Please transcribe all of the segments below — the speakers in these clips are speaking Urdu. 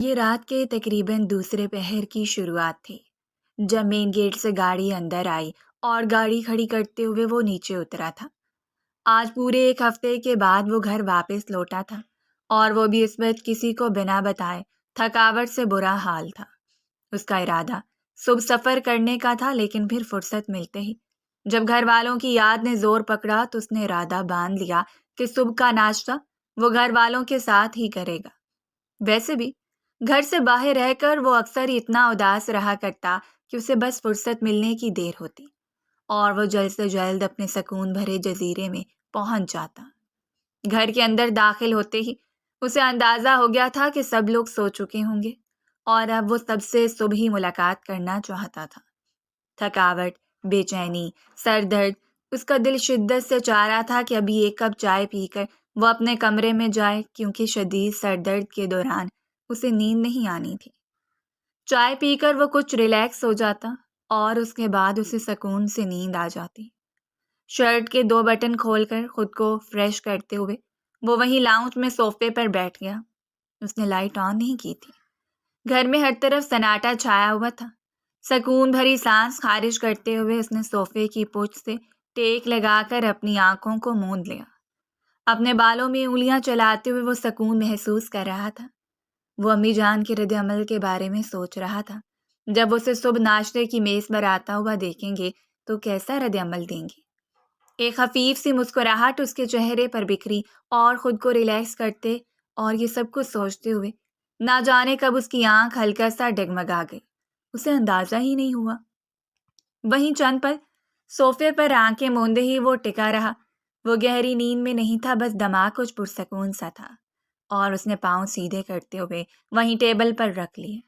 یہ رات کے تقریباً دوسرے پہر کی شروعات تھی جب مین گیٹ سے گاڑی اندر آئی اور گاڑی کھڑی کرتے ہوئے وہ نیچے اترا تھا۔ آج پورے ایک ہفتے کے بعد وہ گھر واپس لوٹا تھا اور وہ بھی اس وقت کسی کو بنا بتائے تھکاوٹ سے برا حال تھا۔ اس کا ارادہ صبح سفر کرنے کا تھا، لیکن پھر فرصت ملتے ہی جب گھر والوں کی یاد نے زور پکڑا تو اس نے ارادہ باندھ لیا کہ صبح کا ناشتہ وہ گھر والوں کے ساتھ ہی کرے گا۔ ویسے بھی گھر سے باہر رہ کر وہ اکثر ہی اتنا اداس رہا کرتا کہ اسے بس فرصت ملنے کی دیر ہوتی اور وہ جلد سے جلد اپنے سکون بھرے جزیرے میں پہنچ جاتا۔ گھر کے اندر داخل ہوتے ہی اسے اندازہ ہو گیا تھا کہ سب لوگ سو چکے ہوں گے اور اب وہ سب سے صبح ہی ملاقات کرنا چاہتا تھا۔ تھکاوٹ، بے چینی، سر درد، اس کا دل شدت سے چاہ رہا تھا کہ ابھی ایک کپ چائے پی کر وہ اپنے کمرے میں جائے، کیونکہ شدید سر درد کے دوران اسے نیند نہیں آنی تھی۔ چائے پی کر وہ کچھ ریلیکس ہو جاتا اور اس کے بعد اسے سکون سے نیند آ جاتی۔ شرٹ کے 2 بٹن کھول کر خود کو فریش کرتے ہوئے وہ وہیں لاؤنج میں صوفے پر بیٹھ گیا۔ اس نے لائٹ آن نہیں کی تھی۔ گھر میں ہر طرف سناٹا چھایا ہوا تھا۔ سکون بھری سانس خارج کرتے ہوئے اس نے صوفے کی پوچھ سے ٹیک لگا کر اپنی آنکھوں کو موند لیا۔ اپنے بالوں میں انگلیاں چلاتے ہوئے وہ سکون محسوس کر رہا تھا۔ وہ امی جان کے رد عمل کے بارے میں سوچ رہا تھا۔ جب اسے صبح ناشتے کی میز پر آتا ہوا دیکھیں گے تو کیسا رد عمل دیں گے۔ ایک خفیف سی مسکراہٹ اس کے چہرے پر بکھری اور خود کو ریلیکس کرتے اور یہ سب کچھ سوچتے ہوئے نہ جانے کب اس کی آنکھ ہلکا سا ڈگمگا گئی۔ اسے اندازہ ہی نہیں ہوا۔ وہیں چند پل صوفے پر آنکھیں موندے ہی وہ ٹکا رہا۔ وہ گہری نیند میں نہیں تھا، بس دماغ کچھ پرسکون سا تھا اور اس نے پاؤں سیدھے کرتے ہوئے وہیں ٹیبل پر رکھ لیے۔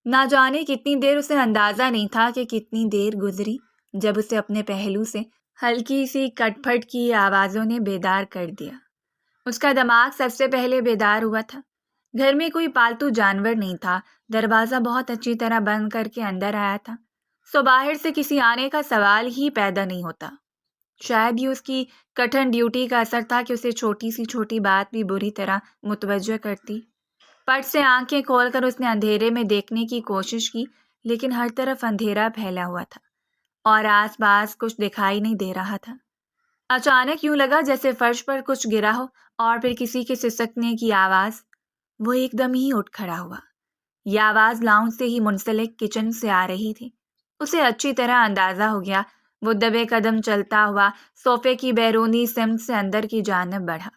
نہ جانے کتنی دیر، اسے اندازہ نہیں تھا کہ کتنی دیر گزری جب اسے اپنے پہلو سے ہلکی سی کٹ پھٹ کی آوازوں نے بیدار کر دیا۔ اس کا دماغ سب سے پہلے بیدار ہوا تھا۔ گھر میں کوئی پالتو جانور نہیں تھا۔ دروازہ بہت اچھی طرح بند کر کے اندر آیا تھا، سو باہر سے کسی آنے کا سوال ہی پیدا نہیں ہوتا۔ شاید یہ اس کی کٹھن ڈیوٹی کا اثر تھا کہ اسے چھوٹی سی چھوٹی بات بھی بری طرح متوجہ کرتی۔ پٹ سے آنکھیں کھول کر اس نے اندھیرے میں دیکھنے کی کوشش کی، لیکن ہر طرف اندھیرا پھیلا ہوا تھا اور آس پاس کچھ دکھائی نہیں دے رہا تھا۔ اچانک یوں لگا جیسے فرش پر کچھ گرا ہو اور پھر کسی کے سسکنے کی آواز۔ وہ ایک دم ہی اٹھ کھڑا ہوا۔ یہ آواز لاؤنج سے ہی منسلک کچن سے آ رہی تھی۔ اسے اچھی طرح اندازہ ہو گیا۔ وہ دبے قدم چلتا ہوا صوفے کی بیرونی سمت سے اندر کی جانب بڑھا۔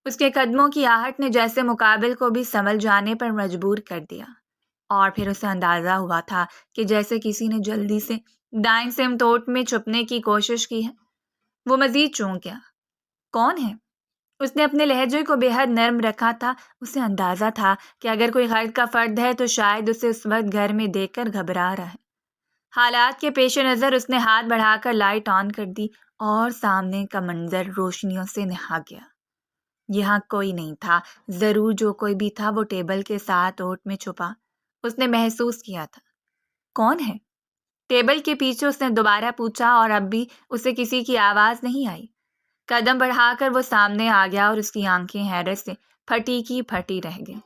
اس کے قدموں کی آہٹ نے جیسے مقابل کو بھی سنبھل جانے پر مجبور کر دیا اور پھر اسے اندازہ ہوا تھا کہ جیسے کسی نے جلدی سے دائیں سمت اوٹ میں چھپنے کی کوشش کی ہے۔ وہ مزید چونک گیا۔ کون ہے؟ اس نے اپنے لہجے کو بے حد نرم رکھا تھا۔ اسے اندازہ تھا کہ اگر کوئی غیر کا فرد ہے تو شاید اسے اس وقت گھر میں دیکھ کر گھبرا رہا ہے۔ حالات کے پیش نظر اس نے ہاتھ بڑھا کر لائٹ آن کر دی اور سامنے کا منظر روشنیوں سے نہا گیا۔ یہاں کوئی نہیں تھا، ضرور جو کوئی بھی تھا وہ ٹیبل کے ساتھ اوٹ میں چھپا۔ اس نے محسوس کیا تھا۔ کون ہے؟ ٹیبل کے پیچھے اس نے دوبارہ پوچھا اور اب بھی اسے کسی کی آواز نہیں آئی۔ قدم بڑھا کر وہ سامنے آ گیا اور اس کی آنکھیں حیرت سے پھٹی کی پھٹی رہ گئیں۔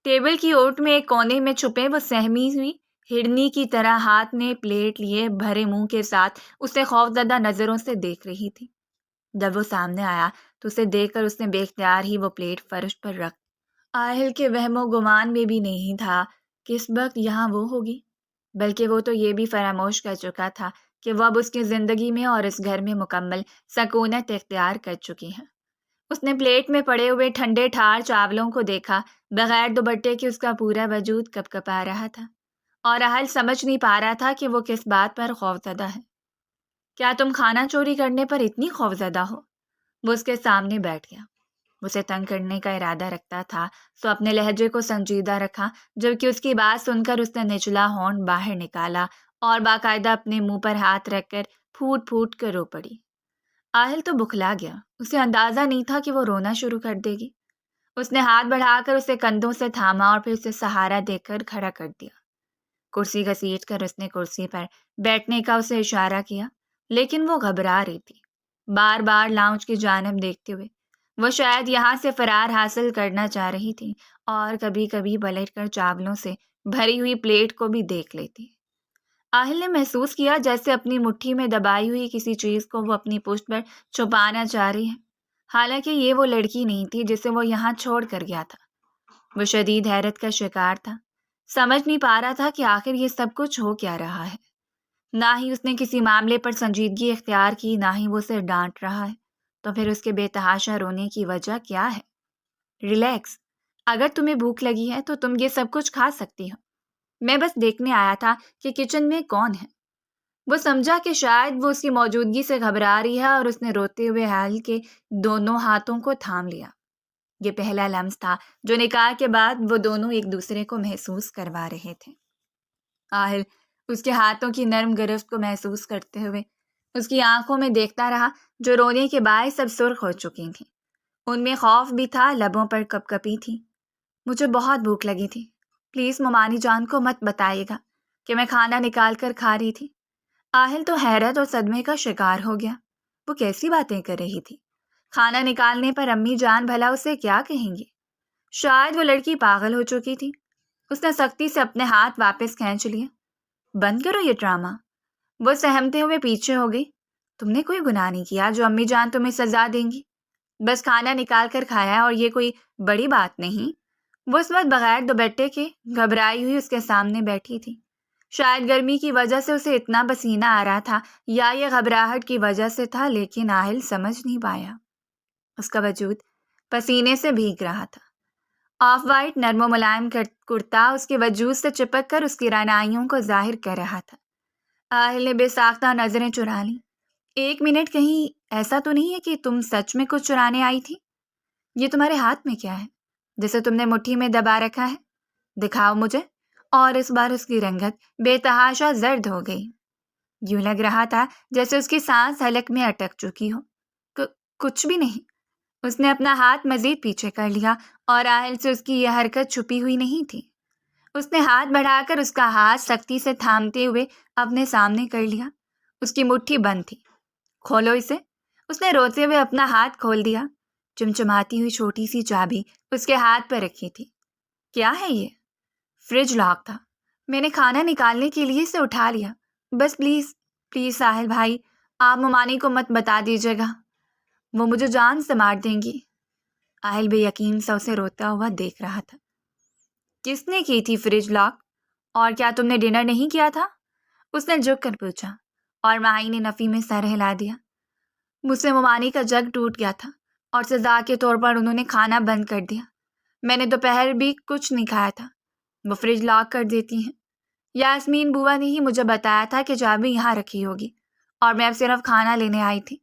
ٹیبل کی اوٹ میں ایک کونے میں چھپے وہ سہمی ہوئی ہرنی کی طرح ہاتھ میں پلیٹ لیے بھرے منہ کے ساتھ اسے خوفزدہ نظروں سے دیکھ رہی تھی۔ جب وہ سامنے آیا تو اسے دیکھ کر اس نے بے اختیار ہی وہ پلیٹ فرش پر رکھ۔ آہل کے وہم و گمان میں بھی نہیں تھا کہ اس وقت یہاں وہ ہوگی، بلکہ وہ تو یہ بھی فراموش کر چکا تھا کہ وہ اب اس کی زندگی میں اور اس گھر میں مکمل سکونت اختیار کر چکی ہے۔ اس نے پلیٹ میں پڑے ہوئے ٹھنڈے ٹھار چاولوں کو دیکھا۔ بغیر دوپٹے کے اس کا پورا وجود کپ کپا رہا تھا اور آہل سمجھ نہیں پا رہا تھا کہ وہ کس بات پر خوفزدہ ہے۔ کیا تم کھانا چوری کرنے پر اتنی خوفزدہ ہو؟ وہ اس کے سامنے بیٹھ گیا۔ اسے تنگ کرنے کا ارادہ رکھتا تھا تو اپنے لہجے کو سنجیدہ رکھا، جبکہ اس کی بات سن کر اس نے نچلا ہونٹ باہر نکالا اور باقاعدہ اپنے منہ پر ہاتھ رکھ کر پھوٹ پھوٹ کر رو پڑی۔ آہل تو بکھلا گیا۔ اسے اندازہ نہیں تھا کہ وہ رونا شروع کر دے گی۔ اس نے ہاتھ بڑھا کر اسے کندھوں سے تھاما اور پھر اسے سہارا دے کر کھڑا کر دیا۔ کرسی گھسیٹ کر اس نے کرسی پر بیٹھنے کا اسے اشارہ کیا، لیکن وہ گھبرا رہی تھی۔ بار بار لاؤنج کی جانب دیکھتے ہوئے وہ شاید یہاں سے فرار حاصل کرنا چاہ رہی تھی اور کبھی کبھی پلٹ کر چاولوں سے بھری ہوئی پلیٹ کو بھی دیکھ لیتی۔ آہل نے محسوس کیا جیسے اپنی مٹھی میں دبائی ہوئی کسی چیز کو وہ اپنی پشت پر چھپانا چاہ رہی ہے، حالانکہ یہ وہ لڑکی نہیں تھی جسے وہ یہاں چھوڑ کر گیا تھا۔ وہ شدید حیرت کا شکار تھا، سمجھ نہیں پا رہا تھا کہ آخر یہ سب کچھ ہو کیا رہا ہے۔ نہ ہی اس نے کسی معاملے پر سنجیدگی اختیار کی، نہ ہی وہ اسے ڈانٹ رہا ہے، تو پھر اس کے بے تحاشا رونے کی وجہ کیا ہے؟ ریلیکس، اگر تمہیں بھوک لگی ہے تو تم یہ سب کچھ کھا سکتی ہو، میں بس دیکھنے آیا تھا کہ کچن میں کون ہے۔ وہ سمجھا کہ شاید وہ اس کی موجودگی سے گھبرا رہی ہے اور اس نے روتے ہوئے آہل کے دونوں ہاتھوں کو تھام لیا۔ یہ پہلا لمس تھا جو نکاح کے بعد وہ دونوں ایک دوسرے کو محسوس کروا رہے تھے۔ آہل اس کے ہاتھوں کی نرم گرفت کو محسوس کرتے ہوئے اس کی آنکھوں میں دیکھتا رہا جو رونے کے باعث سب سرخ ہو چکی تھیں۔ ان میں خوف بھی تھا، لبوں پر کپ کپی تھی۔ مجھے بہت بھوک لگی تھی، پلیز ممانی جان کو مت بتائیے گا کہ میں کھانا نکال کر کھا رہی تھی۔ آہل تو حیرت اور صدمے کا شکار ہو گیا۔ وہ کیسی باتیں کر رہی تھی؟ کھانا نکالنے پر امی جان بھلا اسے کیا کہیں گے؟ شاید وہ لڑکی پاگل ہو چکی تھی۔ اس نے سختی سے اپنے ہاتھ واپس کھینچ لیے۔ بند کرو یہ ڈرامہ۔ وہ سہمتے ہوئے پیچھے ہو گئی۔ تم نے کوئی گناہ نہیں کیا جو امی جان تمہیں سزا دیں گی، بس کھانا نکال کر کھایا ہے اور یہ کوئی بڑی بات نہیں۔ وہ اس وقت بغیر دوپٹے کے گھبرائی ہوئی اس کے سامنے بیٹھی تھی۔ شاید گرمی کی وجہ سے اسے اتنا پسینہ آ رہا تھا یا یہ گھبراہٹ کی وجہ سے تھا، لیکن آہل سمجھ نہیں پایا۔ اس کا وجود پسینے سے بھیگ رہا تھا۔ آف وائٹ نرم و ملائم کرتا اس کے وجود سے چپک کر اس کی رعنائیوں کو ظاہر کر رہا تھا۔ آہل نے بے ساختہ نظریں چرا لیں۔ ایک منٹ، کہیں ایسا تو نہیں ہے کہ تم سچ میں کچھ چرانے آئی تھی؟ یہ تمہارے ہاتھ میں کیا ہے جسے تم نے مٹھی میں دبا رکھا ہے؟ دکھاؤ مجھے۔ اور اس بار اس کی رنگت بے تحاشا زرد ہو گئی۔ یوں لگ رہا تھا جیسے اس کی سانس حلق میں اٹک چکی ہو۔ کچھ بھی نہیں۔ اس نے اپنا ہاتھ مزید پیچھے کر لیا اور آہل سے اس کی یہ حرکت چھپی ہوئی نہیں تھی۔ اس نے ہاتھ بڑھا کر اس کا ہاتھ سختی سے تھامتے ہوئے اپنے سامنے کر لیا۔ اس کی مٹھی بند تھی۔ کھولو اسے۔ اس نے روتے ہوئے اپنا ہاتھ کھول دیا۔ چمچماتی ہوئی چھوٹی سی چابی اس کے ہاتھ پر رکھی تھی۔ کیا ہے یہ؟ فریج لاک تھا، میں نے کھانا نکالنے کے لیے اسے اٹھا لیا۔ بس پلیز پلیز ساحل بھائی، آپ ممانی کو مت بتا دیجیے گا، وہ مجھے جان سے مار دیں گی۔ آہل بے یقین سا اسے روتا ہوا دیکھ رہا تھا۔ کس نے کی تھی فریج لاک؟ اور کیا تم نے ڈنر نہیں کیا تھا؟ اس نے جھک کر پوچھا، اور ماہی نے نفی میں سر ہلا دیا۔ مجھ سے ممانی کا جگ ٹوٹ گیا تھا اور سزا کے طور پر انہوں نے کھانا بند کر دیا۔ میں نے دوپہر بھی کچھ نہیں کھایا تھا۔ وہ فریج لاک کر دیتی ہیں۔ یاسمین بوا نے ہی مجھے بتایا تھا کہ چابی یہاں رکھی ہوگی اور میں اب صرف کھانا لینے آئی تھی۔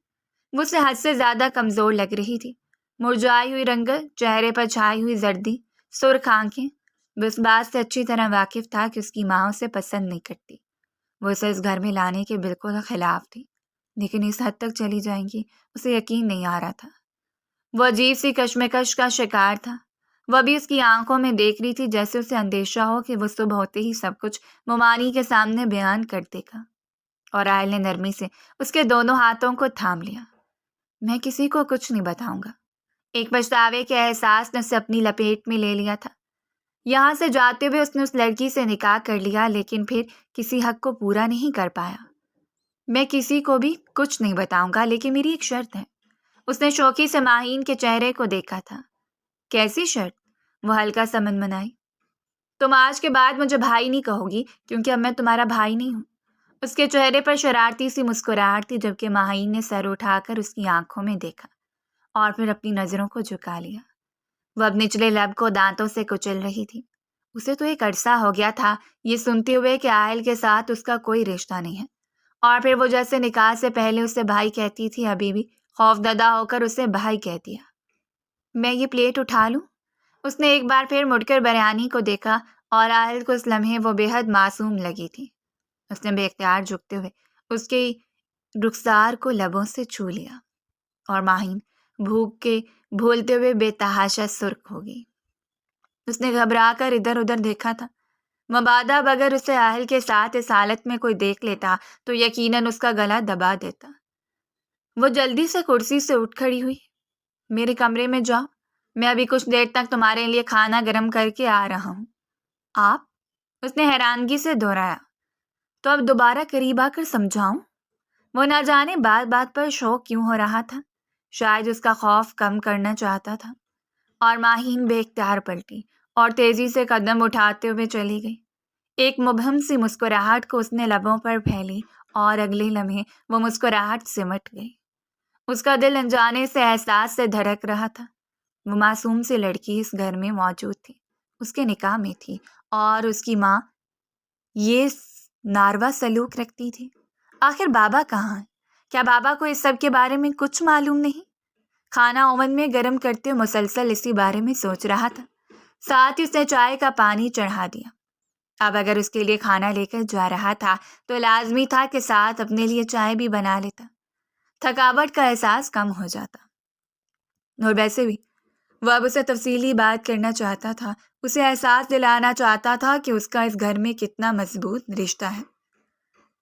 وہ اسے حد سے زیادہ کمزور لگ رہی تھی۔ مرجھائی ہوئی رنگت، چہرے پر چھائی ہوئی زردی، سرخ آنکھیں۔ وہ اس بات سے اچھی طرح واقف تھا کہ اس کی ماں اسے پسند نہیں کرتی۔ وہ اسے اس گھر میں لانے کے بالکل خلاف تھی، لیکن اس حد تک چلی جائیں گی اسے یقین نہیں آ رہا تھا۔ وہ عجیب سی کشمکش کا شکار تھا۔ وہ بھی اس کی آنکھوں میں دیکھ رہی تھی جیسے اسے اندیشہ ہو کہ وہ صبح ہوتے ہی سب کچھ ممانی کے سامنے بیان کر دے گا۔ اور آہل نے نرمی سے اس کے دونوں ہاتھوں کو تھام لیا۔ میں کسی کو کچھ نہیں بتاؤں گا۔ ایک پچھتاوے کے احساس نے اسے اپنی لپیٹ میں لے لیا تھا۔ یہاں سے جاتے ہوئے اس نے اس لڑکی سے نکاح کر لیا، لیکن پھر کسی حق کو پورا نہیں کر پایا۔ میں کسی کو بھی کچھ نہیں بتاؤں گا، لیکن میری ایک شرط ہے۔ اس نے شوقی سے ماہین کے چہرے کو دیکھا تھا۔ کیسی شرط؟ وہ ہلکا سا منمنائی۔ تم آج کے بعد مجھے بھائی نہیں کہو گی، کیونکہ اب میں تمہارا بھائی نہیں ہوں۔ اس کے چہرے پر شرارتی سی مسکراہٹ تھی، جبکہ ماہین نے سر اٹھا کر اس کی آنکھوں میں دیکھا اور پھر اپنی نظروں کو جھکا لیا۔ وہ اب نچلے لب کو دانتوں سے کچل رہی تھی۔ اسے تو ایک عرصہ ہو گیا تھا یہ سنتے ہوئے کہ آہل کے ساتھ اس کا کوئی رشتہ نہیں ہے، اور پھر وہ جیسے نکاح سے پہلے اسے بھائی کہتی تھی، ابھی بھی خوف زدہ ہو کر اسے بھائی کہہ دیا۔ میں یہ پلیٹ اٹھا لوں؟ اس نے ایک بار پھر مڑ کر بریانی کو دیکھا اور آہل کو اس لمحے وہ بے حد معصوم لگی تھی۔ اس نے بے اختیار جھکتے ہوئے اس کے رخسار کو لبوں سے چھو لیا، اور ماہین بھوک کے بھولتے ہوئے بے تحاشا سرخ ہو گئی۔ اس نے گھبرا کر ادھر ادھر دیکھا تھا۔ مبادہ بغیر اسے آہل کے ساتھ اس حالت میں کوئی دیکھ لیتا تو یقیناً اس کا گلا دبا دیتا۔ وہ جلدی سے کرسی سے اٹھ کھڑی ہوئی۔ میرے کمرے میں جاؤ، میں ابھی کچھ دیر تک تمہارے لیے کھانا گرم کر کے آ رہا ہوں۔ آپ؟ اس نے حیرانگی سے دہرایا۔ تو اب دوبارہ قریب آ کر سمجھاؤں؟ وہ نہ جانے بات بات پر شوق کیوں ہو رہا تھا، شاید اس کا خوف کم کرنا چاہتا تھا، اور ماہین بے اختیار پلٹی اور تیزی سے قدم اٹھاتے ہوئے چلی گئی۔ ایک مبہم سی مسکراہٹ کو اس نے لبوں پر پھیلی اور اگلے لمحے وہ مسکراہٹ سمٹ گئی۔ اس کا دل انجانے سے احساس سے دھڑک رہا تھا۔ وہ معصوم سی لڑکی اس گھر میں موجود تھی، اس کے نکاح میں تھی، اور اس کی ماں یہ ناروا سلوک رکھتی تھی۔ آخر بابا کہاں ہے؟ کیا بابا کو اس سب کے بارے میں کچھ معلوم نہیں؟ کھانا اوون میں گرم کرتے مسلسل اسی بارے میں سوچ رہا تھا، ساتھ ہی اس نے چائے کا پانی چڑھا دیا۔ اب اگر اس کے لیے کھانا لے کر جا رہا تھا تو لازمی تھا کہ ساتھ اپنے لیے چائے بھی بنا لیتا، تھکاوٹ کا احساس کم ہو جاتا۔ اور ویسے بھی وہ اب اسے تفصیلی بات کرنا چاہتا تھا، اسے احساس دلانا چاہتا تھا کہ اس کا اس گھر میں کتنا مضبوط رشتہ ہے۔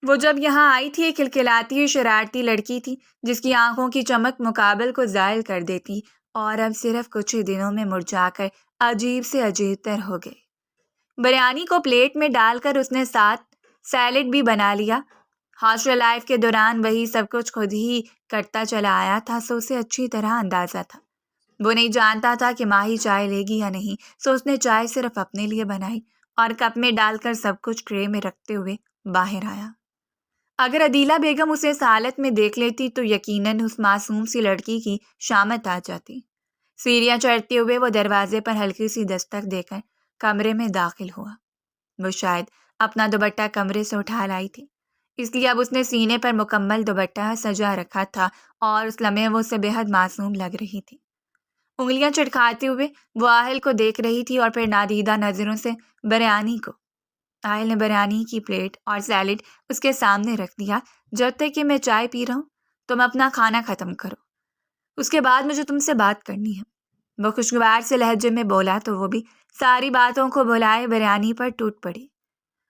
وہ جب یہاں آئی تھی ایک کھلکھلاتی ہوئی شرارتی لڑکی تھی جس کی آنکھوں کی چمک مقابل کو زائل کر دیتی، اور اب صرف کچھ ہی دنوں میں مرجھا کر عجیب سے عجیب تر ہو گئی۔ بریانی کو پلیٹ میں ڈال کر اس نے ساتھ سیلڈ بھی بنا لیا۔ ہاسٹل لائف کے دوران وہی سب کچھ خود ہی کرتا چلا آیا تھا، سو اسے اچھی طرح اندازہ تھا۔ وہ نہیں جانتا تھا کہ ماہی چائے لے گی یا نہیں، سو اس نے چائے صرف اپنے لیے بنائی اور کپ میں ڈال کر سب کچھ ٹرے میں رکھتے ہوئے باہر آیا۔ اگر عدیلہ بیگم اسے اس حالت میں دیکھ لیتی تو یقیناً اس معصوم سی لڑکی کی شامت آ جاتی۔ سیڑھیاں چڑھتے ہوئے وہ دروازے پر ہلکی سی دستک دے کر کمرے میں داخل ہوا۔ وہ شاید اپنا دوپٹہ کمرے سے اٹھا لائی تھی، اس لیے اب اس نے سینے پر مکمل دوپٹہ سجا رکھا تھا اور اس لمحے وہ اسے بے حد معصوم لگ رہی تھی۔ انگلیاں چٹکاتے ہوئے وہ آہل کو دیکھ رہی تھی اور پھر نادیدہ نظروں سے بریانی کو۔ آہل نے بریانی کی پلیٹ اور سیلڈ اس کے سامنے رکھ دیا۔ جب تک کہ میں چائے پی رہا ہوں تم اپنا کھانا ختم کرو، اس کے بعد مجھے تم سے بات کرنی ہے۔ وہ خوشگوار سے لہجے میں بولا تو وہ بھی ساری باتوں کو بھلائے بریانی پر ٹوٹ پڑی۔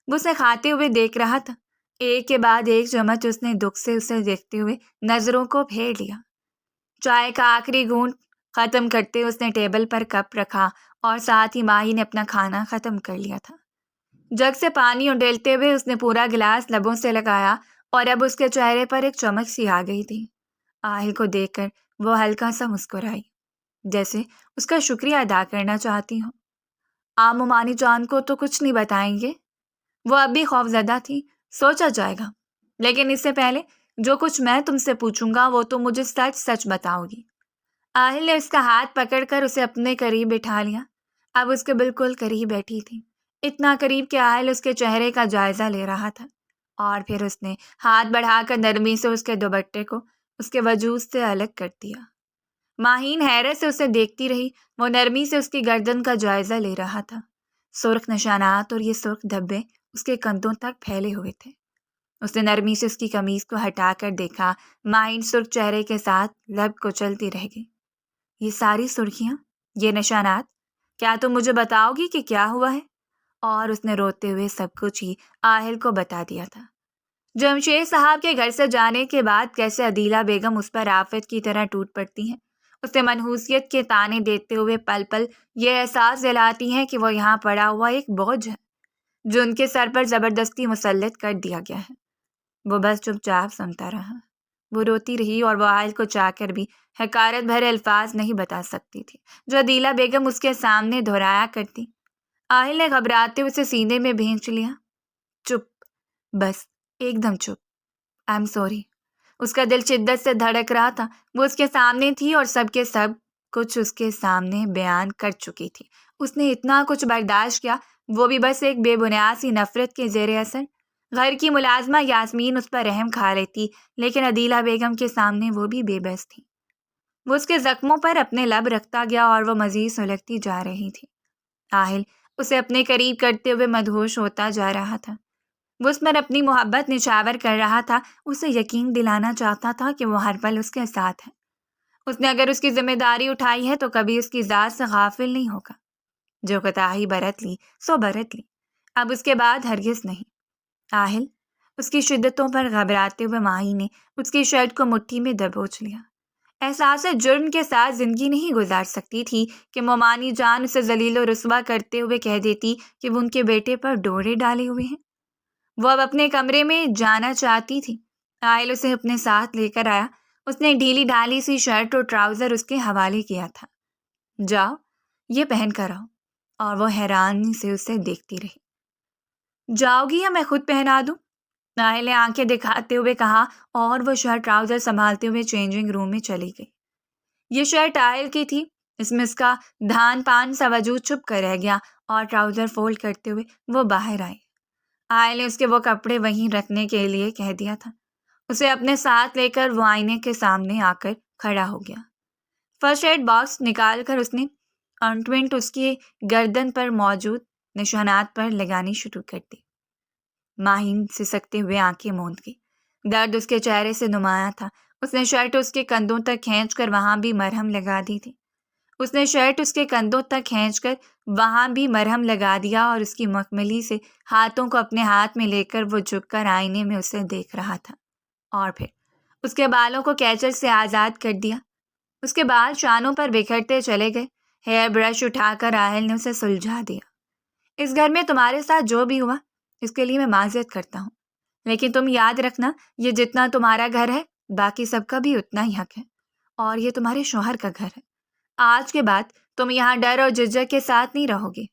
وہ اسے کھاتے ہوئے دیکھ رہا تھا، ایک کے بعد ایک چمچ اس نے دکھ سے اسے دیکھتے ہوئے نظروں کو پھیر لیا۔ چائے کا آخری گھونٹ ختم کرتے اس نے ٹیبل پر کپ رکھا اور ساتھ ہی ماہی نے اپنا کھانا ختم کر لیا تھا۔ جگ سے پانی اڈیلتے ہوئے اس نے پورا گلاس لبوں سے لگایا اور اب اس کے چہرے پر ایک چمک سی آ گئی تھی۔ آہل کو دیکھ کر وہ ہلکا سا مسکرائی، جیسے اس کا شکریہ ادا کرنا چاہتی ہوں۔ آپ ممانی جان کو تو کچھ نہیں بتائیں گے؟ وہ اب بھی خوفزدہ تھی۔ سوچا جائے گا، لیکن اس سے پہلے جو کچھ میں تم سے پوچھوں گا وہ تم مجھے سچ سچ بتاؤ گی۔ آہل نے اس کا ہاتھ پکڑ کر اسے اپنے قریب بٹھا لیا۔ اب اس کے بالکل قریب بیٹھی تھی، اتنا قریب کہ آہل اس کے چہرے کا جائزہ لے رہا تھا، اور پھر اس نے ہاتھ بڑھا کر نرمی سے اس کے دوپٹے کو اس کے وجود سے الگ کر دیا۔ ماہین حیرت سے اسے دیکھتی رہی۔ وہ نرمی سے اس کی گردن کا جائزہ لے رہا تھا۔ سرخ نشانات اور یہ سرخ دھبے اس کے کندھوں تک پھیلے ہوئے تھے۔ اس نے نرمی سے اس کی قمیض کو ہٹا کر دیکھا۔ ماہین سرخ چہرے کے ساتھ لب کچلتی رہ گئی۔ یہ ساری سرخیاں، یہ نشانات، کیا تم مجھے بتاؤ گی کہ کیا ہوا ہے؟ اور اس نے روتے ہوئے سب کچھ ہی آہل کو بتا دیا تھا۔ جمشید صاحب کے گھر سے جانے کے بعد کیسے عدیلہ بیگم اس پر آفت کی طرح ٹوٹ پڑتی ہیں، اسے منحوسیت کے طعنے دیتے ہوئے پل پل یہ احساس دلاتی ہیں کہ وہ یہاں پڑا ہوا ایک بوجھ ہے جو ان کے سر پر زبردستی مسلط کر دیا گیا ہے۔ وہ بس چپ چاپ سنتا رہا۔ وہ روتی رہی اور وہ آہل کو چاہ کر بھی حقارت بھرے الفاظ نہیں بتا سکتی تھی جو عدیلہ بیگم اس کے سامنے دہرایا کرتی۔ آہل نے گھبراتے ہوئے اسے سینے میں بھینچ لیا۔ چپ، بس ایک دم چپ۔ I am sorry. اس کا دل شدت سے دھڑک رہا تھا۔ وہ اس کے سامنے تھی اور سب کے سب کچھ اس کے سامنے بیان کر چکی تھی۔ اس نے اتنا کچھ برداشت کیا، وہ بھی بس ایک بے بنیاد سی نفرت کے زیر اثر۔ گھر کی ملازمہ یاسمین اس پر رحم کھا لیتی، لیکن عدیلہ بیگم کے سامنے وہ بھی بے بس تھی۔ وہ اس کے زخموں پر اپنے لب رکھتا گیا اور وہ مزید سلگتی جا رہی تھی۔ آہل اسے اپنے قریب کرتے ہوئے مدہوش ہوتا جا رہا تھا۔ وہ اس پر اپنی محبت نچھاور کر رہا تھا، اسے یقین دلانا چاہتا تھا کہ وہ ہر پل اس کے ساتھ ہے۔ اس نے اگر اس کی ذمہ داری اٹھائی ہے تو کبھی اس کی ذات سے غافل نہیں ہوگا۔ جو کوتاہی برت لی سو برت لی، اب اس کے بعد ہرگز نہیں۔ آہل، اس کی شدتوں پر گھبراتے ہوئے ماہی نے اس کی شرٹ کو مٹھی میں دبوچ لیا۔ احساس جرم کے ساتھ زندگی نہیں گزار سکتی تھی کہ مومانی جان اسے ذلیل و رسوا کرتے ہوئے کہہ دیتی کہ وہ ان کے بیٹے پر ڈورے ڈالے ہوئے ہیں۔ وہ اب اپنے کمرے میں جانا چاہتی تھی۔ آئل اسے اپنے ساتھ لے کر آیا۔ اس نے ڈھیلی ڈھالی سی شرٹ اور ٹراؤزر اس کے حوالے کیا تھا۔ جاؤ، یہ پہن کر آؤ۔ اور وہ حیرانی سے اسے دیکھتی رہی۔ جاؤ گی یا میں خود پہنا دوں؟ آئل نے آنکھیں دکھاتے ہوئے کہا اور وہ شرٹ ٹراؤزر سنبھالتے ہوئے چینجنگ روم میں چلی گئی۔ یہ شرٹ آئل کی تھی۔ اس میں اس کا دھان پان سا وجود چھپ کر رہ گیا اور ٹراؤزر فولڈ کرتے ہوئے وہ باہر آئی۔ آئل نے اس کے وہ کپڑے وہیں رکھنے کے لیے کہہ دیا تھا۔ اسے اپنے ساتھ لے کر وہ آئینے کے سامنے آ کر کھڑا ہو گیا۔ فرسٹ ایڈ باکس نکال کر اس نے آنٹمنٹ اس کی گردن پر موجود نشانات پر لگانی شروع کر دی۔ ماہین سسکتے ہوئے آنکھیں موند گئی۔ درد اس کے چہرے سے نمایاں تھا۔ اس نے شرٹ اس کے کندھوں تک کھینچ کر وہاں بھی مرہم لگا دیا اور اس کی مخملی سے ہاتھوں کو اپنے ہاتھ میں لے کر وہ جھک کر آئینے میں اسے دیکھ رہا تھا۔ اور پھر اس کے بالوں کو کیچر سے آزاد کر دیا۔ اس کے بال شانوں پر بکھرتے چلے گئے۔ ہیئر برش اٹھا کر آہل نے اسے سلجھا دیا۔ اس گھر میں تمہارے ساتھ جو بھی ہوا اس کے لیے میں معذرت کرتا ہوں، لیکن تم یاد رکھنا یہ جتنا تمہارا گھر ہے باقی سب کا بھی اتنا ہی حق ہے، اور یہ تمہارے شوہر کا گھر ہے۔ آج کے بعد تم یہاں ڈر اور جھجک کے ساتھ نہیں رہو گے۔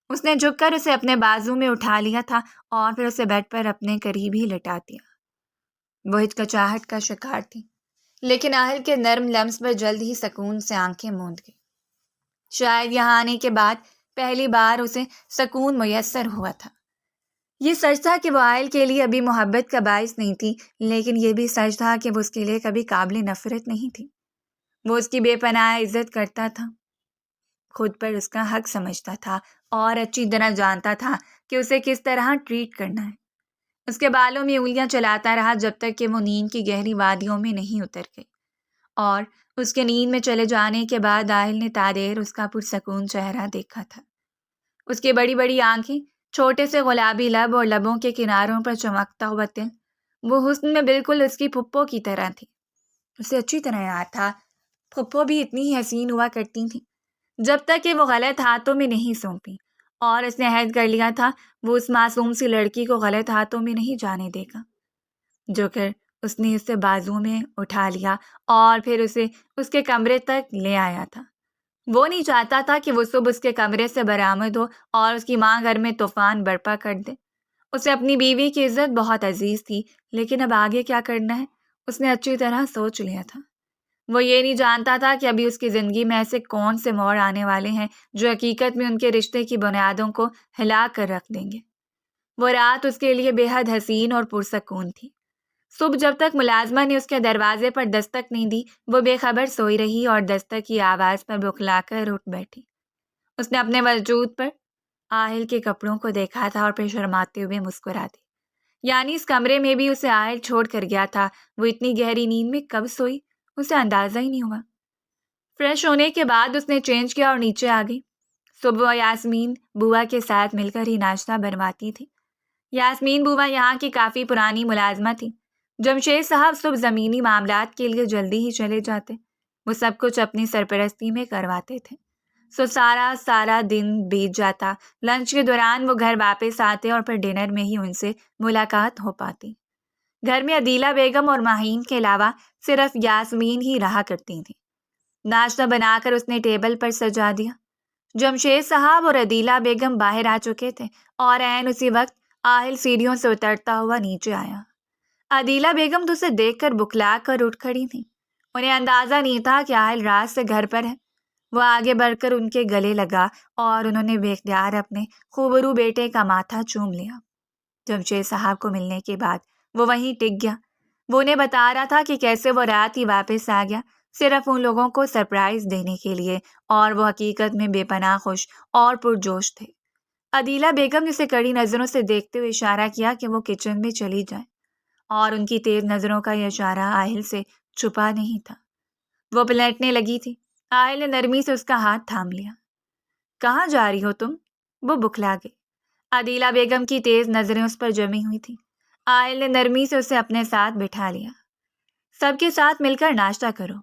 اس نے جھک کر اسے اپنے بازو میں اٹھا لیا تھا اور پھر اسے بیڈ پر اپنے قریب ہی لٹا دیا۔ وہ ہچکچاہٹ کا شکار تھی، لیکن آہل کے نرم لمس پر جلد ہی سکون سے آنکھیں موند گئی۔ شاید یہاں آنے کے بعد پہلی بار اسے سکون میسر ہوا تھا۔ یہ سچ تھا کہ وہ آئل کے لیے ابھی محبت کا باعث نہیں تھی، لیکن یہ بھی سچ تھا کہ وہ اس کے لیے کبھی قابل نفرت نہیں تھی۔ وہ اس کی بے پناہ عزت کرتا تھا، خود پر اس کا حق سمجھتا تھا اور اچھی طرح جانتا تھا کہ اسے کس طرح ٹریٹ کرنا ہے۔ اس کے بالوں میں انگلیاں چلاتا رہا جب تک کہ وہ نیند کی گہری وادیوں میں نہیں اتر گئی، اور اس کے نیند میں چلے جانے کے بعد آہل نے تادیر اس کا پرسکون چہرہ دیکھا تھا۔ اس کی بڑی بڑی آنکھیں، چھوٹے سے گلابی لب اور لبوں کے کناروں پر چمکتا ہوا تل، وہ حسن میں بالکل اس کی پھپھو کی طرح تھی۔ اسے اچھی طرح یاد تھا پھپھو بھی اتنی ہی حسین ہوا کرتی تھیں جب تک کہ وہ غلط ہاتھوں میں نہیں سونپی، اور اس نے عہد کر لیا تھا وہ اس معصوم سی لڑکی کو غلط ہاتھوں میں نہیں جانے دے گا۔ جو کر اس نے اسے بازو میں اٹھا لیا اور پھر اسے اس کے کمرے تک لے آیا تھا۔ وہ نہیں چاہتا تھا کہ وہ صبح اس کے کمرے سے برآمد ہو اور اس کی ماں گھر میں طوفان برپا کر دے۔ اسے اپنی بیوی کی عزت بہت عزیز تھی، لیکن اب آگے کیا کرنا ہے اس نے اچھی طرح سوچ لیا تھا۔ وہ یہ نہیں جانتا تھا کہ ابھی اس کی زندگی میں ایسے کون سے موڑ آنے والے ہیں جو حقیقت میں ان کے رشتے کی بنیادوں کو ہلا کر رکھ دیں گے۔ وہ رات اس کے لیے بے حد حسین اور پرسکون تھی۔ صبح جب تک ملازمہ نے اس کے دروازے پر دستک نہیں دی، وہ بے خبر سوئی رہی اور دستک کی آواز پر بکھلا کر اٹھ بیٹھی۔ اس نے اپنے وجود پر آہل کے کپڑوں کو دیکھا تھا اور پھر شرماتے ہوئے مسکرا دی۔ یعنی اس کمرے میں بھی اسے آہل چھوڑ کر گیا تھا۔ وہ اتنی گہری نیند میں کب سوئی اسے اندازہ ہی نہیں ہوا۔ فریش ہونے کے بعد اس نے چینج کیا اور نیچے آ گئی۔ صبح وہ یاسمین بوا کے ساتھ مل کر ہی ناشتہ بنواتی تھی۔ یاسمین بوا یہاں کی کافی پرانی ملازمہ تھی۔ جمشید صاحب صبح زمینی معاملات کے لیے جلدی ہی چلے جاتے۔ وہ سب کچھ اپنی سرپرستی میں کرواتے تھے۔ سارا دن بیت جاتا۔ لنچ کے دوران وہ گھر واپس آتے اور پھر ڈنر میں ہی ان سے ملاقات ہو پاتی۔ گھر میں عدیلہ بیگم اور ماہین کے علاوہ صرف یاسمین ہی رہا کرتی تھی۔ ناشتہ بنا کر اس نے ٹیبل پر سجا دیا۔ جمشید صاحب اور عدیلہ بیگم باہر آ چکے تھے اور عین اسی وقت آہل سیڑھیوں سے اترتا ہوا نیچے آیا۔ عدیلہ بیگم تو اسے دیکھ کر بکلا کر اٹھ کھڑی تھیں۔ انہیں اندازہ نہیں تھا کہ آہل رات سے گھر پر ہے۔ وہ آگے بڑھ کر ان کے گلے لگا اور انہوں نے بے اختیار اپنے خوبرو بیٹے کا ماتھا چوم لیا۔ جمشید صاحب کو ملنے کے بعد وہ وہیں ٹک گیا۔ وہ انہیں بتا رہا تھا کہ کیسے وہ رات ہی واپس آ گیا، صرف ان لوگوں کو سرپرائز دینے کے لیے، اور وہ حقیقت میں بے پناہ خوش اور پرجوش تھے۔ عدیلہ بیگم نے اسے کڑی نظروں سے دیکھتے ہوئے اشارہ کیا کہ وہ کچن میں چلی جائے، اور ان کی تیز نظروں کا یہ اشارہ آہل سے چھپا نہیں تھا۔ وہ پلٹنے لگی تھی۔ آہل نے نرمی سے اس کا ہاتھ تھام لیا۔ کہاں جا رہی ہو تم؟ وہ بکھلا گئی۔ عدیلہ بیگم کی تیز نظریں اس پر جمی ہوئی تھیں۔ آہل نے نرمی سے اسے اپنے ساتھ بٹھا لیا۔ سب کے ساتھ مل کر ناشتہ کرو۔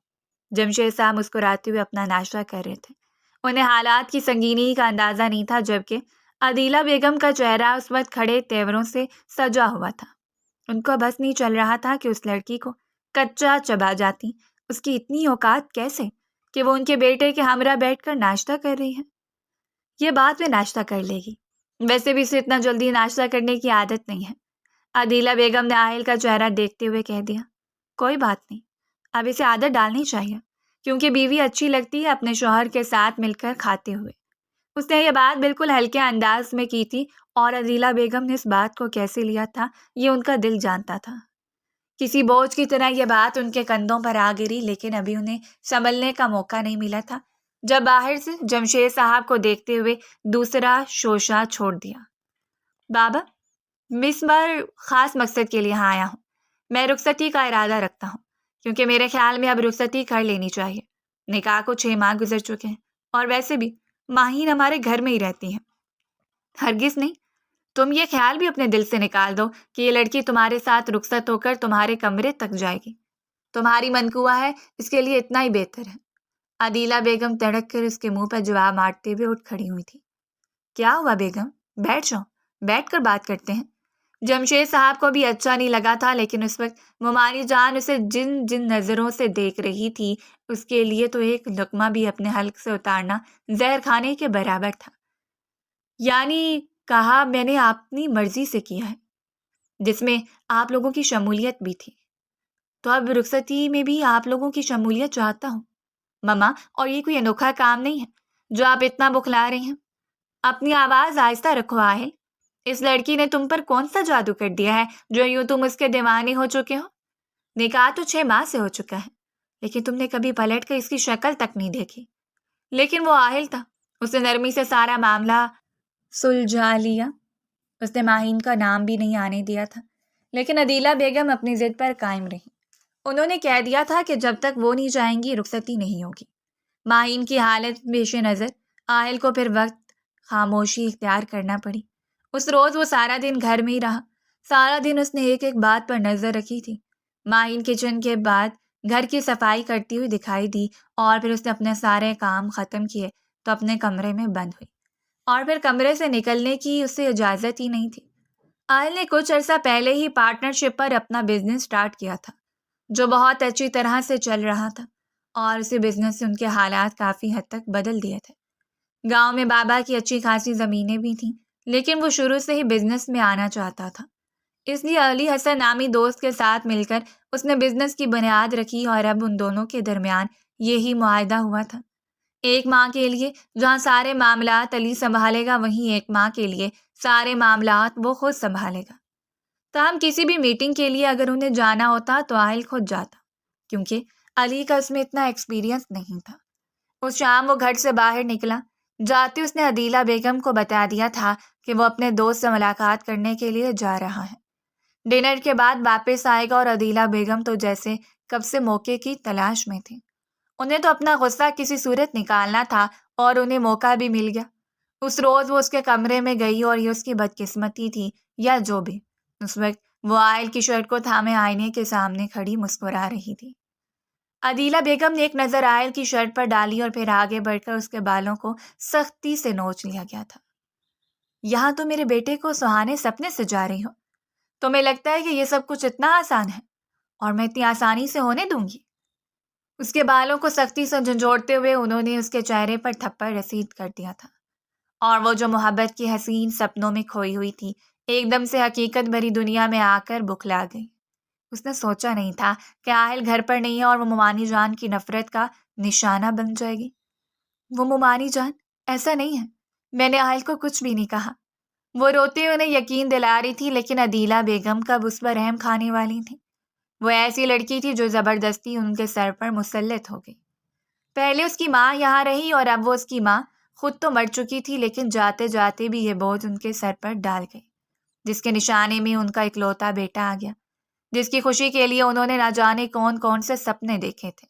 جمشید صاحب مسکراتے ہوئے اپنا ناشتہ کر رہے تھے۔ انہیں حالات کی سنگینی کا اندازہ نہیں تھا، جبکہ عدیلہ بیگم کا چہرہ اس وقت کھڑے تیوروں سے سجا ہوا تھا۔ ان کو بس نہیں چل رہا تھا کہ اس لڑکی کو کچا چبا جاتی۔ اس کی اتنی اوقات کیسے کہ وہ ان کے بیٹے کے ہمراہ بیٹھ کر ناشتہ کر رہی ہے؟ یہ بعد میں ناشتہ کر لے گی، ویسے بھی اسے اتنا جلدی ناشتہ کرنے کی عادت نہیں ہے، عدیلہ بیگم نے عاہل کا چہرہ دیکھتے ہوئے کہہ دیا۔ کوئی بات نہیں، اب اسے عادت ڈالنی چاہیے، کیونکہ بیوی اچھی لگتی ہے اپنے شوہر کے ساتھ مل کر کھاتے ہوئے۔ اس نے یہ بات بالکل ہلکے انداز میں کی تھی، اور عدیلہ بیگم نے اس بات کو کیسے لیا تھا یہ ان کا دل جانتا تھا۔ کسی بوجھ کی طرح یہ بات ان کے کندھوں پر آ گری، لیکن ابھی انہیں سنبھلنے کا موقع نہیں ملا تھا جب باہر سے جمشید صاحب کو دیکھتے ہوئے دوسرا شوشہ چھوڑ دیا۔ بابا، اس بار خاص مقصد کے لیے یہاں آیا ہوں۔ میں رخصتی کا ارادہ رکھتا ہوں، کیونکہ میرے خیال میں اب رخصتی کر لینی چاہیے۔ نکاح کو 6 ماہ گزر چکے ہیں، اور ویسے بھی ماہین ہمارے گھر میں ہی رہتی ہیں۔ ہرگز نہیں، تم یہ خیال بھی اپنے دل سے نکال دو کہ یہ لڑکی تمہارے ساتھ رخصت ہو کر تمہارے کمرے تک جائے گی۔ تمہاری منقوہ ہے، اس کے لیے اتنا ہی بہتر ہے۔ عدیلہ بیگم تڑک کر اس کے منہ پر جواب مارتے ہوئے اٹھ کھڑی ہوئی تھی۔ کیا ہوا بیگم؟ بیٹھ جاؤ، بیٹھ کر بات کرتے ہیں۔ جمشید صاحب کو بھی اچھا نہیں لگا تھا، لیکن اس وقت ممانی جان اسے جن جن نظروں سے دیکھ رہی تھی، اس کے لیے تو ایک لقمہ بھی اپنے حلق سے اتارنا زہر کھانے کے برابر تھا۔ یعنی کہا میں نے اپنی مرضی سے کیا ہے، جس میں آپ لوگوں کی شمولیت بھی تھی، تو اب رخصتی میں بھی آپ لوگوں کی شمولیت چاہتا ہوں۔ مما، اور یہ کوئی انوکھا کام نہیں ہے جو آپ اتنا بخلا رہی ہیں۔ اپنی آواز آہستہ رکھو آہل۔ اس لڑکی نے تم پر کون سا جادو کر دیا ہے جو یوں تم اس کے دیوانے ہو چکے ہو؟ نکاح تو 6 ماہ سے ہو چکا ہے، لیکن تم نے کبھی پلٹ کر اس کی شکل تک نہیں دیکھی۔ لیکن وہ آہل تھا، اس نے نرمی سے سارا معاملہ سلجھا لیا۔ اس نے ماہین کا نام بھی نہیں آنے دیا تھا، لیکن عدیلہ بیگم اپنی ضد پر قائم رہی۔ انہوں نے کہہ دیا تھا کہ جب تک وہ نہیں جائیں گی رخصتی نہیں ہوگی۔ ماہین کی حالت پیش نظر آہل کو پھر وقت خاموشی اختیار کرنا پڑی۔ اس روز وہ سارا دن گھر میں ہی رہا۔ سارا دن اس نے ایک ایک بات پر نظر رکھی تھی۔ ماہین کچن کے بعد گھر کی صفائی کرتی ہوئی دکھائی دی، اور پھر اس نے اپنے سارے کام ختم کیے تو اپنے کمرے میں بند ہوئی، اور پھر کمرے سے نکلنے کی اسے اجازت ہی نہیں تھی۔ آہل نے کچھ عرصہ پہلے ہی پارٹنرشپ پر اپنا بزنس سٹارٹ کیا تھا، جو بہت اچھی طرح سے چل رہا تھا، اور اسی بزنس سے ان کے حالات کافی حد تک بدل دیے تھے۔ گاؤں میں بابا کی اچھی خاصی زمینیں بھی تھیں، لیکن وہ شروع سے ہی بزنس میں آنا چاہتا تھا، اس لیے علی حسن نامی دوست کے ساتھ مل کر اس نے بزنس کی بنیاد رکھی، اور اب ان دونوں کے درمیان یہی معاہدہ ہوا تھا۔ 1 ماہ کے لیے جہاں سارے معاملات علی سنبھالے گا، وہیں 1 ماہ کے لیے سارے معاملات وہ خود سنبھالے گا۔ تاہم کسی بھی میٹنگ کے لیے اگر انہیں جانا ہوتا تو آہل خود جاتا، کیونکہ علی کا اس میں اتنا ایکسپیرینس نہیں تھا۔ اس شام وہ گھر سے باہر نکلا، جاتے اس نے عدیلہ بیگم کو بتا دیا تھا کہ وہ اپنے دوست سے ملاقات کرنے کے لیے جا رہا ہے۔ ڈنر کے بعد واپس آئے گا، اور عدیلہ بیگم تو جیسے کب سے موقع کی تلاش میں تھی۔ انہیں تو اپنا غصہ کسی صورت نکالنا تھا، اور انہیں موقع بھی مل گیا۔ اس روز وہ اس کے کمرے میں گئی، اور یہ اس کی بدقسمتی تھی یا جو بھی، اس وقت وہ آئل کی شرٹ کو تھامے آئینے کے سامنے کھڑی مسکرا رہی تھی۔ عدیلہ بیگم نے ایک نظر آئل کی شرٹ پر ڈالی، اور پھر آگے بڑھ کر اس کے بالوں کو سختی سے نوچ لیا گیا تھا۔ یہاں تو میرے بیٹے کو سہانے سپنے سجا رہی ہو، تمہیں لگتا ہے کہ یہ سب کچھ اتنا آسان ہے، اور میں اتنی آسانی سے ہونے دوں گی؟ اس کے بالوں کو سختی سے جھنجھوڑتے ہوئے انہوں نے اس کے چہرے پر تھپڑ رسید کر دیا تھا، اور وہ جو محبت کی حسین سپنوں میں کھوئی ہوئی تھی، ایک دم سے حقیقت بھری دنیا میں آ کر بکھلا گئی۔ اس نے سوچا نہیں تھا کہ آہل گھر پر نہیں ہے، اور وہ ممانی جان کی نفرت کا نشانہ بن جائے گی۔ وہ ممانی جان، ایسا نہیں ہے، میں نے آہل کو کچھ بھی نہیں کہا۔ وہ روتے ہوئے انہیں یقین دلا رہی تھی، لیکن عدیلہ بیگم کب اس پر رحم کھانے والی تھی؟ وہ ایسی لڑکی تھی جو زبردستی ان کے سر پر مسلط ہو گئی۔ پہلے اس کی ماں یہاں رہی، اور اب وہ اس کی ماں خود تو مر چکی تھی، لیکن جاتے جاتے بھی یہ بوجھ ان کے سر پر ڈال گئی، جس کے نشانے میں ان کا اکلوتا بیٹا آ گیا، جس کی خوشی کے لیے انہوں نے نہ جانے کون کون سے سپنے دیکھے تھے۔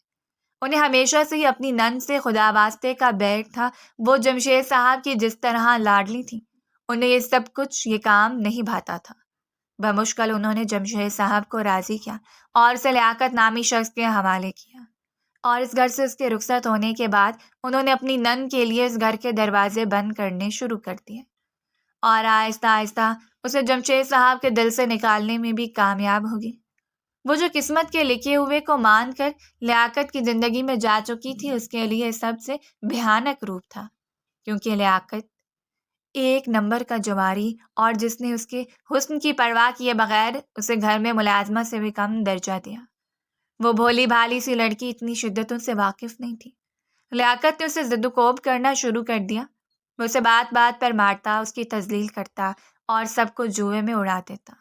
انہیں ہمیشہ سے ہی اپنی نند سے خدا واسطے کا بیر تھا، وہ جمشید صاحب کی جس طرح لاڈلی تھی، انہیں یہ سب کچھ یہ کام نہیں بھاتا تھا۔ بمشکل انہوں نے جمشید صاحب کو راضی کیا، اور اسے لیاقت نامی شخص کے حوالے کیا، اور اس گھر سے اس کے رخصت ہونے کے بعد انہوں نے اپنی نند کے لیے اس گھر کے دروازے بند کرنے شروع کر دیے، اور آہستہ آہستہ اسے جمشید صاحب کے دل سے نکالنے میں بھی کامیاب ہوگی۔ وہ جو قسمت کے لکھے ہوئے کو مان کر لیاقت کی زندگی میں جا چکی تھی، اس کے لیے سب سے بھیانک روپ تھا، کیونکہ لیاقت ایک نمبر کا جواری اور جس نے اس کے حسن کی پرواہ کیے بغیر اسے گھر میں ملازمت سے بھی کم درجہ دیا۔ وہ بھولی بھالی سی لڑکی اتنی شدتوں سے واقف نہیں تھی۔ لیاقت نے اسے زد و کوب کرنا شروع کر دیا۔ وہ اسے بات بات پر مارتا، اس کی تذلیل کرتا اور سب کو جوئے میں اڑا دیتا۔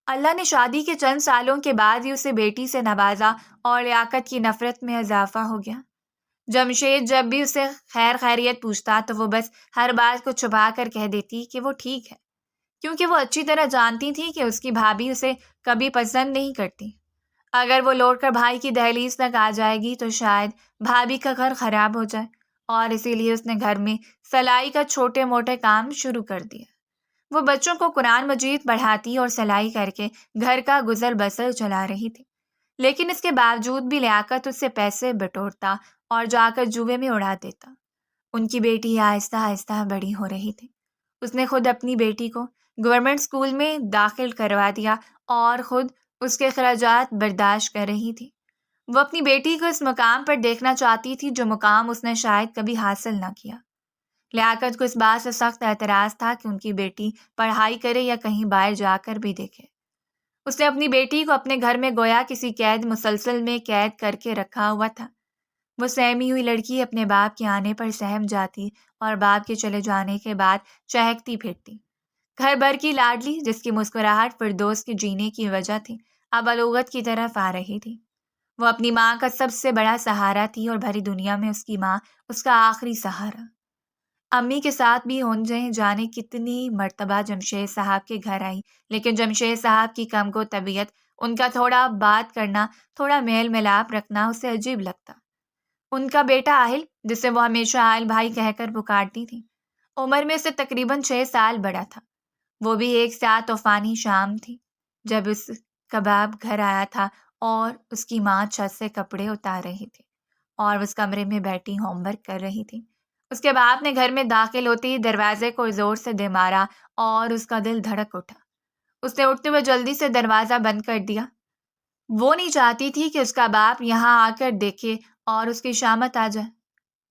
اللہ نے شادی کے چند سالوں کے بعد ہی اسے بیٹی سے نوازا اور لیاقت کی نفرت میں اضافہ ہو گیا۔ جمشید جب بھی اسے خیر خیریت پوچھتا تو وہ بس ہر بات کو چھپا کر کہہ دیتی کہ وہ ٹھیک ہے، کیونکہ وہ اچھی طرح جانتی تھی کہ اس کی بھابھی اسے کبھی پسند نہیں کرتی۔ اگر وہ لوٹ کر بھائی کی دہلیز تک آ جائے گی تو شاید بھابھی کا گھر خراب ہو جائے، اور اسی لیے اس نے گھر میں سلائی کا چھوٹے موٹے کام شروع کر دیا۔ وہ بچوں کو قرآن مجید پڑھاتی اور سلائی کر کے گھر کا گزر بسر چلا رہی تھی، لیکن اس کے باوجود بھی لیاقت اس سے پیسے بٹورتا اور جا کر جوئے میں اڑا دیتا۔ ان کی بیٹی آہستہ آہستہ بڑی ہو رہی تھی۔ اس نے خود اپنی بیٹی کو گورنمنٹ اسکول میں داخل کروا دیا اور خود اس کے اخراجات برداشت کر رہی تھی۔ وہ اپنی بیٹی کو اس مقام پر دیکھنا چاہتی تھی جو مقام اس نے شاید کبھی حاصل نہ کیا۔ لیاقت کو اس بات سے سخت اعتراض تھا کہ ان کی بیٹی پڑھائی کرے یا کہیں باہر جا کر بھی دیکھے۔ اس نے اپنی بیٹی کو اپنے گھر میں گویا کسی قید مسلسل میں قید کر کے رکھا ہوا تھا۔ وہ سہمی ہوئی لڑکی اپنے باپ کے آنے پر سہم جاتی اور باپ کے چلے جانے کے بعد چہکتی پھرتی۔ گھر بھر کی لاڈلی جس کی مسکراہٹ فردوس کے جینے کی وجہ تھی، اب الوغت کی طرف آ رہی تھی۔ وہ اپنی ماں کا سب سے بڑا سہارا تھی اور بھری دنیا میں اس کی ماں اس کا آخری سہارا۔ امی کے ساتھ بھی ہونجیں جانے کتنی مرتبہ جمشید صاحب کے گھر آئی، لیکن جمشید صاحب کی کم کو طبیعت، ان کا تھوڑا بات کرنا، تھوڑا میل ملاپ رکھنا اسے عجیب لگتا۔ ان کا بیٹا آہل، جسے وہ ہمیشہ آہل بھائی کہہ کر پکارتی تھی، عمر میں سے تقریباً 6 سال بڑا تھا۔ وہ بھی ایک سیاہ طوفانی شام تھی جب اس کباب گھر آیا تھا اور اس کی ماں چھت سے کپڑے اتار رہی تھی اور اس کمرے میں بیٹھی ہوم ورک کر رہی تھی۔ اس کے باپ نے گھر میں داخل ہوتے ہی دروازے کو زور سے دے مارا اور اس کا دل دھڑک اٹھا۔ اس نے اٹھتے ہوئے جلدی سے دروازہ بند کر دیا۔ وہ نہیں چاہتی تھی کہ اس کا باپ یہاں آ کر دیکھے اور اس کی شامت آ جائے۔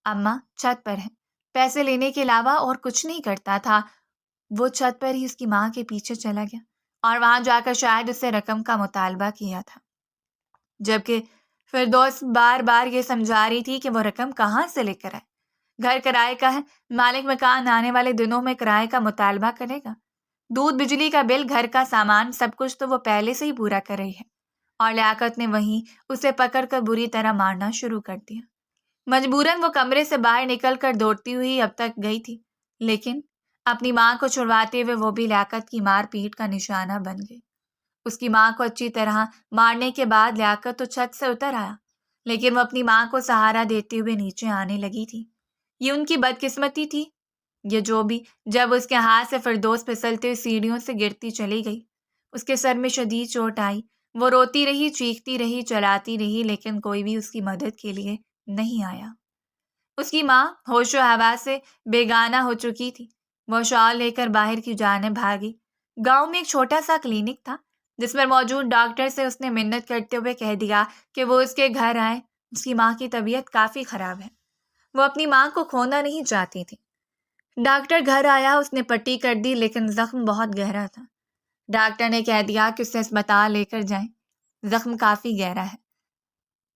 اماں چھت پر ہے، پیسے لینے کے علاوہ اور کچھ نہیں کرتا تھا۔ وہ چھت پر ہی اس کی ماں کے پیچھے چلا گیا اور وہاں جا کر شاید اس سے رقم کا مطالبہ کیا تھا، جبکہ فردوس بار بار یہ سمجھا رہی تھی کہ وہ رقم کہاں سے لے کر آئے۔ گھر کرائے کا ہے، مالک مکان آنے والے دنوں میں کرائے کا مطالبہ کرے گا۔ دودھ بجلی کا بل، گھر کا سامان، سب کچھ تو وہ پہلے سے ہی پورا کر رہی ہے۔ اور لیاقت نے وہیں اسے پکڑ کر بری طرح مارنا شروع کر دیا۔ مجبوراً وہ کمرے سے باہر نکل کر دوڑتی ہوئی اب تک گئی تھی، لیکن اپنی ماں کو چھڑواتے ہوئے وہ بھی لیاقت کی مار پیٹ کا نشانہ بن گئی۔ اس کی ماں کو اچھی طرح مارنے کے بعد لیاقت تو چھت سے اتر آیا، لیکن وہ اپنی ماں کو سہارا دیتے ہوئے نیچے آنے لگی تھی۔ یہ ان کی بدقسمتی تھی، یہ جو بھی، جب اس کے ہاتھ سے فردوس پھسلتے ہوئے سیڑھیوں سے گرتی چلی گئی۔ اس کے سر میں شدید چوٹ آئی، وہ روتی رہی، چیختی رہی، چلاتی رہی، لیکن کوئی بھی اس کی مدد کے لیے نہیں آیا۔ اس کی ماں ہوش و حواس سے بیگانہ ہو چکی تھی۔ وہ شال لے کر باہر کی جانب بھاگی۔ گاؤں میں ایک چھوٹا سا کلینک تھا جس پر موجود ڈاکٹر سے اس نے منت کرتے ہوئے کہہ دیا کہ وہ اس کے گھر آئے، اس کی ماں کی طبیعت کافی خراب ہے۔ وہ اپنی ماں کو کھونا نہیں چاہتی تھی۔ ڈاکٹر گھر آیا، اس نے پٹی کر دی، لیکن زخم بہت گہرا تھا۔ ڈاکٹر نے کہہ دیا کہ اسے اسپتال لے کر جائیں، زخم کافی گہرا ہے۔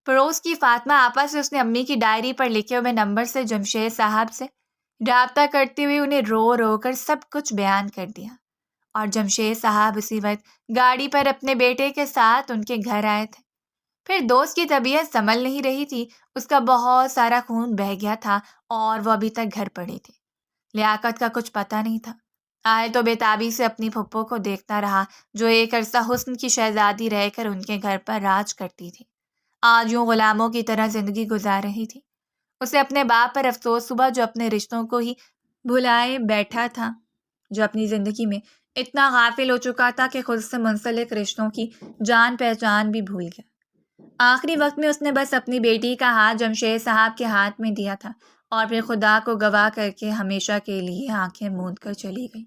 پڑوس کی فاطمہ آپا سے اس نے امی کی ڈائری پر لکھے ہوئے نمبر سے جمشید صاحب سے رابطہ کرتے ہوئے انہیں رو رو کر سب کچھ بیان کر دیا، اور جمشید صاحب اسی وقت گاڑی پر اپنے بیٹے کے ساتھ ان کے گھر آئے تھے۔ پھر دوست کی طبیعت سنبھل نہیں رہی تھی، اس کا بہت سارا خون بہہ گیا تھا اور وہ ابھی تک گھر پڑی تھی۔ لیاقت کا کچھ پتہ نہیں تھا۔ آئے تو بے تابی سے اپنی پھپھو کو دیکھتا رہا جو ایک عرصہ حسن کی شہزادی رہ کر ان کے گھر پر راج کرتی تھی، آج یوں غلاموں کی طرح زندگی گزار رہی تھی۔ اسے اپنے باپ پر افسوس ہوا جو اپنے رشتوں کو ہی بھلائے بیٹھا تھا، جو اپنی زندگی میں اتنا غافل ہو چکا تھا کہ خود سے منسلک رشتوں کی جان پہچان بھی بھول گیا۔ آخری وقت میں اس نے بس اپنی بیٹی کا ہاتھ جمشید صاحب کے ہاتھ میں دیا تھا اور پھر خدا کو گواہ کر کے ہمیشہ کے لیے آنکھیں موند کر چلی گئی۔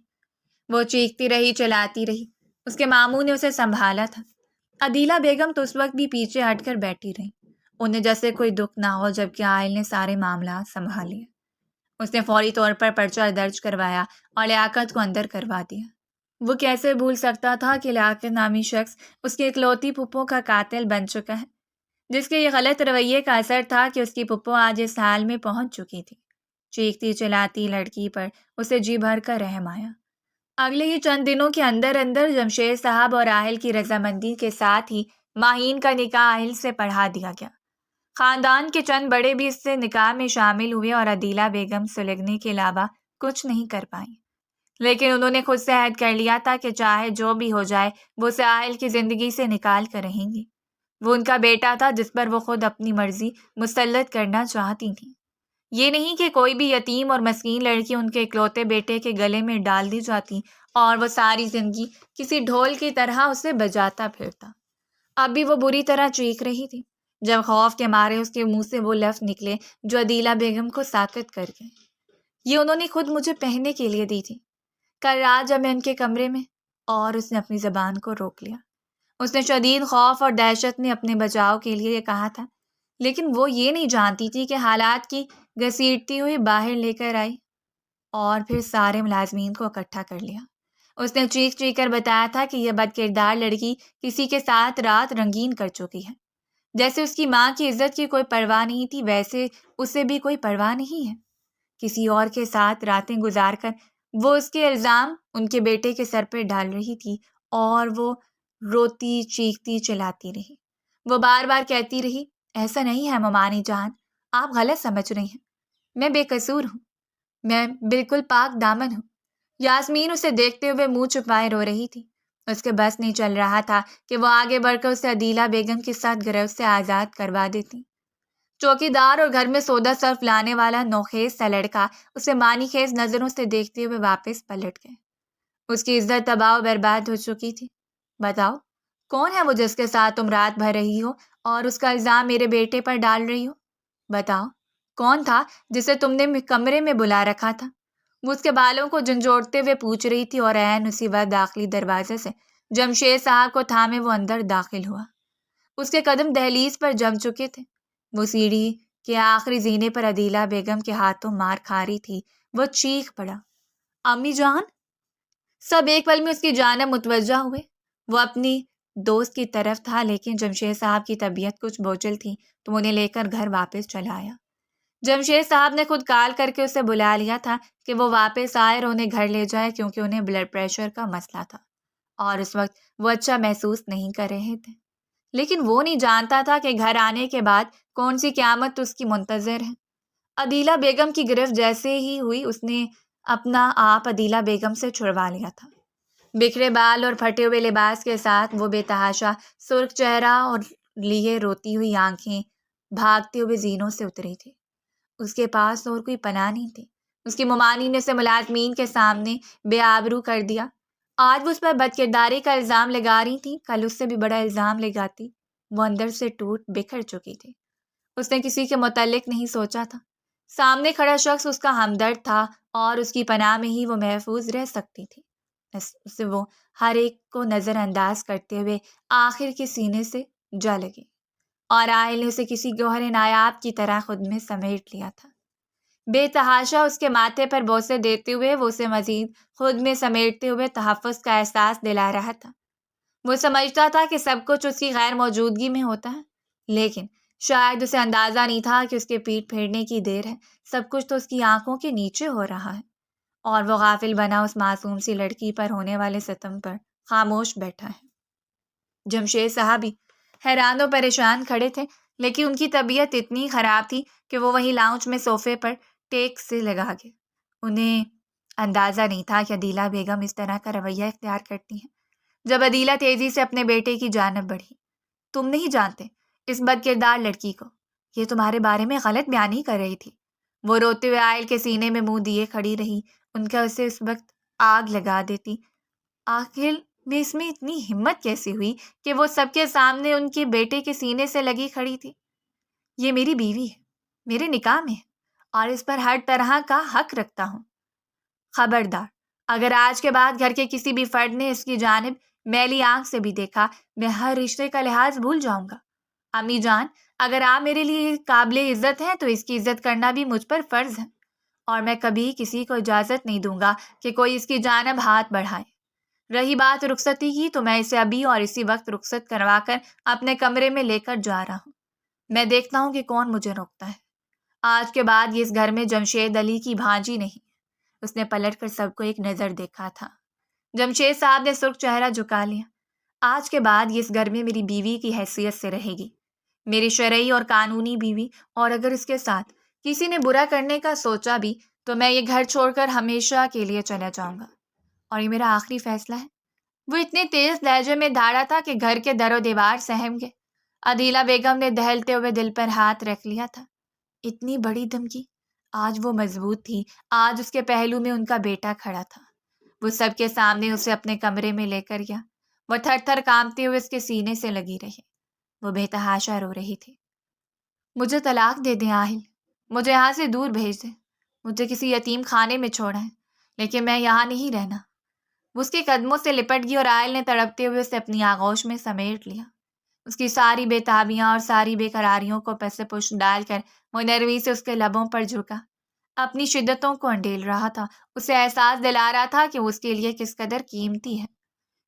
وہ چیختی رہی، چلاتی رہی۔ اس کے ماموں نے اسے سنبھالا تھا۔ عدیلہ بیگم تو اس وقت بھی پیچھے ہٹ کر بیٹھی رہی، انہیں جیسے کوئی دکھ نہ ہو، جبکہ عائل نے سارے معاملات سنبھال لیے۔ اس نے فوری طور پر پرچہ درج کروایا اور لیاقت کو اندر کروا دیا۔ وہ کیسے بھول سکتا تھا کہ لیاقت نامی شخص اس کی اکلوتی پھپھو کا قاتل بن چکا ہے، جس کے یہ غلط رویے کا اثر تھا کہ اس کی پھپھو آج اس حال میں پہنچ چکی تھی۔ چیختی چلاتی لڑکی پر اسے جی بھر کر رحم آیا۔ اگلے ہی چند دنوں کے اندر اندر جمشید صاحب اور اہل کی رضامندی کے ساتھ ہی ماہین کا نکاح اہل سے پڑھا دیا گیا۔ خاندان کے چند بڑے بھی اس سے نکاح میں شامل ہوئے اور عدیلہ بیگم سلگنے کے علاوہ کچھ نہیں کر پائیں، لیکن انہوں نے خود سے عہد کر لیا تھا کہ چاہے جو بھی ہو جائے وہ اسے اہل کی زندگی سے نکال کر رہیں گی۔ وہ ان کا بیٹا تھا جس پر وہ خود اپنی مرضی مسلط کرنا چاہتی تھیں۔ یہ نہیں کہ کوئی بھی یتیم اور مسکین لڑکی ان کے اکلوتے بیٹے کے گلے میں ڈال دی جاتی اور وہ ساری زندگی کسی ڈھول کی طرح اسے بجاتا پھرتا۔ اب بھی وہ بری طرح چیخ رہی تھی جب خوف کے مارے اس کے منہ سے وہ لفظ نکلے جو عدیلہ بیگم کو ساکت کر گئے۔ یہ انہوں نے خود مجھے پہننے کے لیے دی تھی کل رات جب میں ان کے کمرے میں، اور اس نے اپنی زبان کو روک لیا۔ اس نے شدید خوف اور دہشت میں اپنے بچاؤ کے لیے یہ کہا تھا، لیکن وہ یہ نہیں جانتی تھی کہ حالات کی گھسیٹتی ہوئی باہر لے کر آئی اور پھر سارے ملازمین کو اکٹھا کر لیا۔ اس نے چیخ چیخ کر بتایا تھا کہ یہ بد کردار لڑکی کسی کے ساتھ رات رنگین کر چکی ہے۔ جیسے اس کی ماں کی عزت کی کوئی پرواہ نہیں تھی، ویسے اسے بھی کوئی پرواہ نہیں ہے۔ کسی اور کے ساتھ راتیں گزار کر وہ اس کے الزام ان کے بیٹے کے سر پہ ڈال رہی تھی اور وہ روتی چیختی چلاتی رہی۔ وہ بار بار کہتی رہی، ایسا نہیں ہے ممانی جان، آپ غلط سمجھ رہی ہیں، میں بے قصور ہوں، میں بالکل پاک دامن ہوں۔ یاسمین اسے دیکھتے ہوئے منہ چھپائے رو رہی تھی۔ اس کے بس نہیں چل رہا تھا کہ وہ آگے بڑھ کر اسے عدیلہ بیگم کے ساتھ گرفت سے آزاد کروا دیتی۔ چوکیدار اور گھر میں سودا صرف لانے والا نوخیز سا لڑکا اسے مانی خیز نظروں سے دیکھتے ہوئے واپس پلٹ گئے۔ اس کی عزت تباہ و برباد ہو چکی تھی۔ بتاؤ، کون ہے وہ جس کے ساتھ تم رات بھر رہی ہو اور اس کا الزام میرے بیٹے پر ڈال رہی ہو؟ بتاؤ، کون تھا جسے تم نے کمرے میں بلا رکھا تھا؟ وہ اس کے بالوں کو جھنجھوڑتے ہوئے پوچھ رہی تھی اور عین اسی وقت داخلی دروازے سے جمشید صاحب کو تھامے وہ اندر داخل ہوا۔ اس کے قدم دہلیز پر جم چکے تھے۔ وہ سیڑھی کے آخری زینے پر عدیلہ بیگم کے ہاتھوں مار کھا رہی تھی۔ وہ چیخ پڑا، امی جان! سب ایک پل میں اس کی جانب متوجہ ہوئے۔ وہ اپنی دوست کی طرف تھا، لیکن جمشید صاحب کی طبیعت کچھ بوجھل تھی تو انہیں لے کر گھر واپس چلا آیا۔ جمشید صاحب نے خود کال کر کے اسے بلا لیا تھا کہ وہ واپس آئے اور انہیں گھر لے جائے، کیونکہ انہیں بلڈ پریشر کا مسئلہ تھا اور اس وقت وہ اچھا محسوس نہیں کر رہے تھے۔ لیکن وہ نہیں جانتا تھا کہ گھر آنے کے بعد کون سی قیامت اس کی منتظر ہے۔ عدیلہ بیگم کی گرفت جیسے ہی ہوئی، اس نے اپنا آپ عدیلہ بیگم سے چھڑوا لیا تھا۔ بکھرے بال اور پھٹے ہوئے لباس کے ساتھ وہ بے تحاشا سرخ چہرہ اور لیے روتی ہوئی آنکھیں بھاگتے ہوئے زینوں سے اتری تھی۔ اس کے پاس اور کوئی پناہ نہیں تھی۔ اس کی ممانی نے اسے ملازمین کے سامنے بے آبرو کر دیا۔ آج وہ اس پر بد کرداری کا الزام لگا رہی تھی، کل اس سے بھی بڑا الزام لگاتی۔ وہ اندر سے ٹوٹ بکھر چکی تھی۔ اس نے کسی کے متعلق نہیں سوچا تھا۔ سامنے کھڑا شخص اس کا ہمدرد تھا اور اس کی پناہ میں ہی وہ محفوظ رہ سکتی تھی۔ اسے وہ ہر ایک کو نظر انداز کرتے ہوئے آخر کے سینے سے جا لگی اور عائل نے اسے کسی گوہر نایاب کی طرح خود میں سمیٹ لیا تھا۔ بے تحاشا اس کے ماتھے پر بوسے دیتے ہوئے وہ اسے مزید خود میں سمیٹتے ہوئے تحفظ کا احساس دلا رہا تھا۔ وہ سمجھتا تھا کہ سب کچھ اس کی غیر موجودگی میں ہوتا ہے، لیکن شاید اسے اندازہ نہیں تھا کہ اس کے پیٹ پھیرنے کی دیر ہے۔ سب کچھ تو اس کی آنکھوں کے نیچے ہو رہا ہے اور وہ غافل بنا اس معصوم سی لڑکی پر ہونے والے ستم پر خاموش بیٹھا ہے۔ جمشید صاحب بھی حیران و پریشان کھڑے تھے، لیکن ان کی طبیعت اتنی خراب تھی کہ وہ وہیں لاؤنج میں صوفے پر ٹیک سے لگا گئے۔ انہیں اندازہ نہیں تھا کہ عدیلہ بیگم اس طرح کا رویہ اختیار کرتی ہیں۔ جب عدیلہ تیزی سے اپنے بیٹے کی جانب بڑھی، تم نہیں جانتے اس بد کردار لڑکی کو، یہ تمہارے بارے میں غلط بیانی کر رہی تھی۔ وہ روتے ہوئے عائل کے سینے میں منہ دیے کھڑی رہی۔ ان کا اسے اس وقت آگ لگا دیتی۔ آخر میں اس میں اتنی ہمت کیسے ہوئی کہ وہ سب کے سامنے ان کے بیٹے کے سینے سے لگی کھڑی تھی؟ یہ میری بیوی ہے، میرے نکاح میں ہے، اور اس پر ہر طرح کا حق رکھتا ہوں۔ خبردار، اگر آج کے بعد گھر کے کسی بھی فرد نے اس کی جانب میلی آنکھ سے بھی دیکھا، میں ہر رشتے کا لحاظ بھول جاؤں گا۔ امی جان، اگر آپ میرے لیے قابل عزت ہیں تو اس کی عزت کرنا بھی مجھ پر فرض ہے، اور میں کبھی کسی کو اجازت نہیں دوں گا کہ کوئی اس کی جانب ہاتھ بڑھائے۔ رہی بات رخصتی کی تو میں اسے ابھی اور اسی وقت رخصت کروا کر اپنے کمرے میں لے کر جا رہا ہوں۔ میں دیکھتا ہوں کہ کون مجھے روکتا ہے۔ آج کے بعد یہ اس گھر میں جمشید علی کی بھانجی نہیں۔ اس نے پلٹ کر سب کو ایک نظر دیکھا تھا۔ جمشید صاحب نے سرخ چہرہ جھکا لیا۔ آج کے بعد یہ اس گھر میں میری بیوی کی حیثیت سے رہے گی، میری شرعی اور قانونی بیوی، اور اگر اس کے ساتھ کسی نے برا کرنے کا سوچا بھی تو میں یہ گھر چھوڑ کر ہمیشہ کے لیے چلا جاؤں گا، اور یہ میرا آخری فیصلہ ہے۔ وہ اتنے تیز لہجے میں دھاڑا تھا کہ گھر کے در و دیوار سہم گئے۔ عدیلہ بیگم نے دہلتے ہوئے دل پر ہاتھ رکھ لیا تھا۔ اتنی بڑی دھمکی! آج وہ مضبوط تھی، آج اس کے پہلو میں ان کا بیٹا کھڑا تھا۔ وہ سب کے سامنے اسے اپنے کمرے میں لے کر گیا۔ وہ تھر تھر کانپتے ہوئے اس کے سینے سے لگی رہی۔ وہ بے تحاشا رو رہی تھی۔ مجھے طلاق دے دیں آہل، مجھے یہاں سے دور بھیج دیں، مجھے کسی یتیم خانے میں چھوڑیں، لیکن میں یہاں نہیں رہنا۔ وہ اس کے قدموں سے لپٹ گئی اور آہل نے تڑپتے ہوئے اسے اپنی آغوش میں سمیٹ لیا۔ اس کی ساری بے تابیاں اور ساری بے قراریوں کو پس پش ڈال کر وہ نرمی سے اس کے لبوں پر جھکا، اپنی شدتوں کو انڈیل رہا تھا، اسے احساس دلا رہا تھا کہ وہ اس کے لیے کس قدر قیمتی ہے۔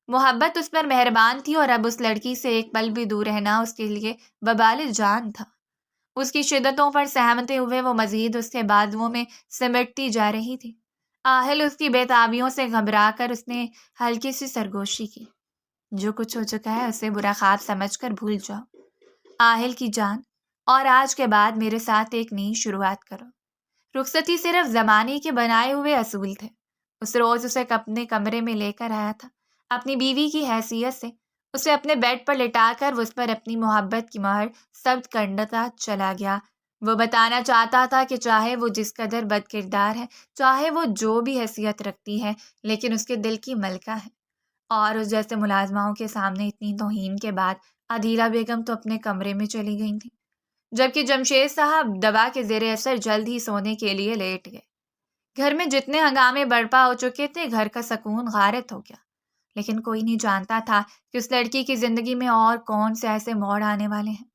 محبت اس پر مہربان تھی، اور اب اس لڑکی سے ایک پل بھی دور رہنا اس کے لیے وبال جان تھا۔ اس کی شدتوں پر سہمتے ہوئے وہ مزید اس کے بازوؤں میں سمٹتی جا رہی تھی۔ آہل اس کی بے تابیوں سے گھبرا کر اس نے ہلکی سی سرگوشی کی۔ جو کچھ ہو چکا ہے اسے برا خواب سمجھ کر بھول جاؤ، آہل کی جان، اور آج کے بعد میرے ساتھ ایک نئی شروعات کرو۔ رخصتی صرف زمانے کے بنائے ہوئے اصول تھے۔ اس روز اسے اپنے کمرے میں لے کر آیا تھا، اپنی بیوی کی حیثیت سے اسے اپنے بیڈ پر لٹا کر وہ اس پر اپنی محبت کی مہر ثبت کرتا چلا گیا۔ وہ بتانا چاہتا تھا کہ چاہے وہ جس قدر بد کردار ہے، چاہے وہ جو بھی حیثیت رکھتی ہے، لیکن اس کے دل کی ملکہ ہے۔ اور اس جیسے ملازماؤں کے سامنے اتنی توہین کے بعد عدیلہ بیگم تو اپنے کمرے میں چلی گئی تھی، جبکہ جمشید صاحب دوا کے زیر اثر جلد ہی سونے کے لیے لیٹ گئے۔ گھر میں جتنے ہنگامے برپا ہو چکے تھے، گھر کا سکون غارت ہو گیا، لیکن کوئی نہیں جانتا تھا کہ اس لڑکی کی زندگی میں اور کون سے ایسے موڑ آنے والے ہیں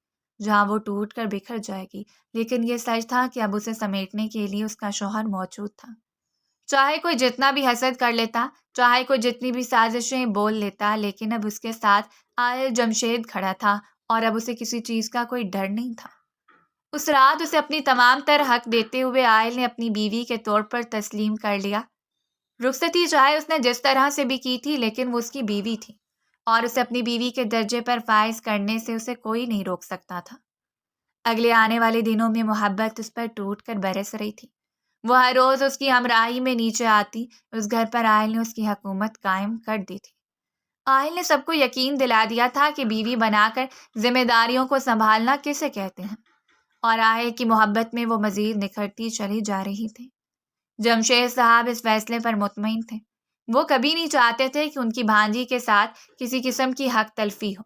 جہاں وہ ٹوٹ کر بکھر جائے گی۔ لیکن یہ سچ تھا کہ اب اسے سمیٹنے کے لیے اس کا شوہر موجود تھا۔ چاہے کوئی جتنا بھی حسد کر لیتا، چاہے کوئی جتنی بھی سازشیں بول لیتا، لیکن اب اس کے ساتھ آہل جمشید کھڑا تھا، اور اب اسے کسی چیز کا کوئی ڈر نہیں تھا۔ اس رات اسے اپنی تمام تر حق دیتے ہوئے آہل نے اپنی بیوی کے طور پر تسلیم کر لیا۔ رخصتی چاہے اس نے جس طرح سے بھی کی تھی، لیکن وہ اس کی بیوی تھی، اور اسے اپنی بیوی کے درجے پر فائز کرنے سے اسے کوئی نہیں روک سکتا تھا۔ اگلے آنے والے دنوں میں محبت اس پر ٹوٹ کر برس رہی تھی۔ وہ ہر روز اس کی ہمراہی میں نیچے آتی۔ اس گھر پر آہل نے اس کی حکومت قائم کر دی تھی۔ آہل نے سب کو یقین دلا دیا تھا کہ بیوی بنا کر ذمہ داریوں کو سنبھالنا کسے کہتے ہیں، اور آہل کی محبت میں وہ مزید نکھرتی چلی جا رہی تھی۔ جمشید صاحب اس فیصلے پر مطمئن تھے۔ وہ کبھی نہیں چاہتے تھے کہ ان کی بھانجی کے ساتھ کسی قسم کی حق تلفی ہو،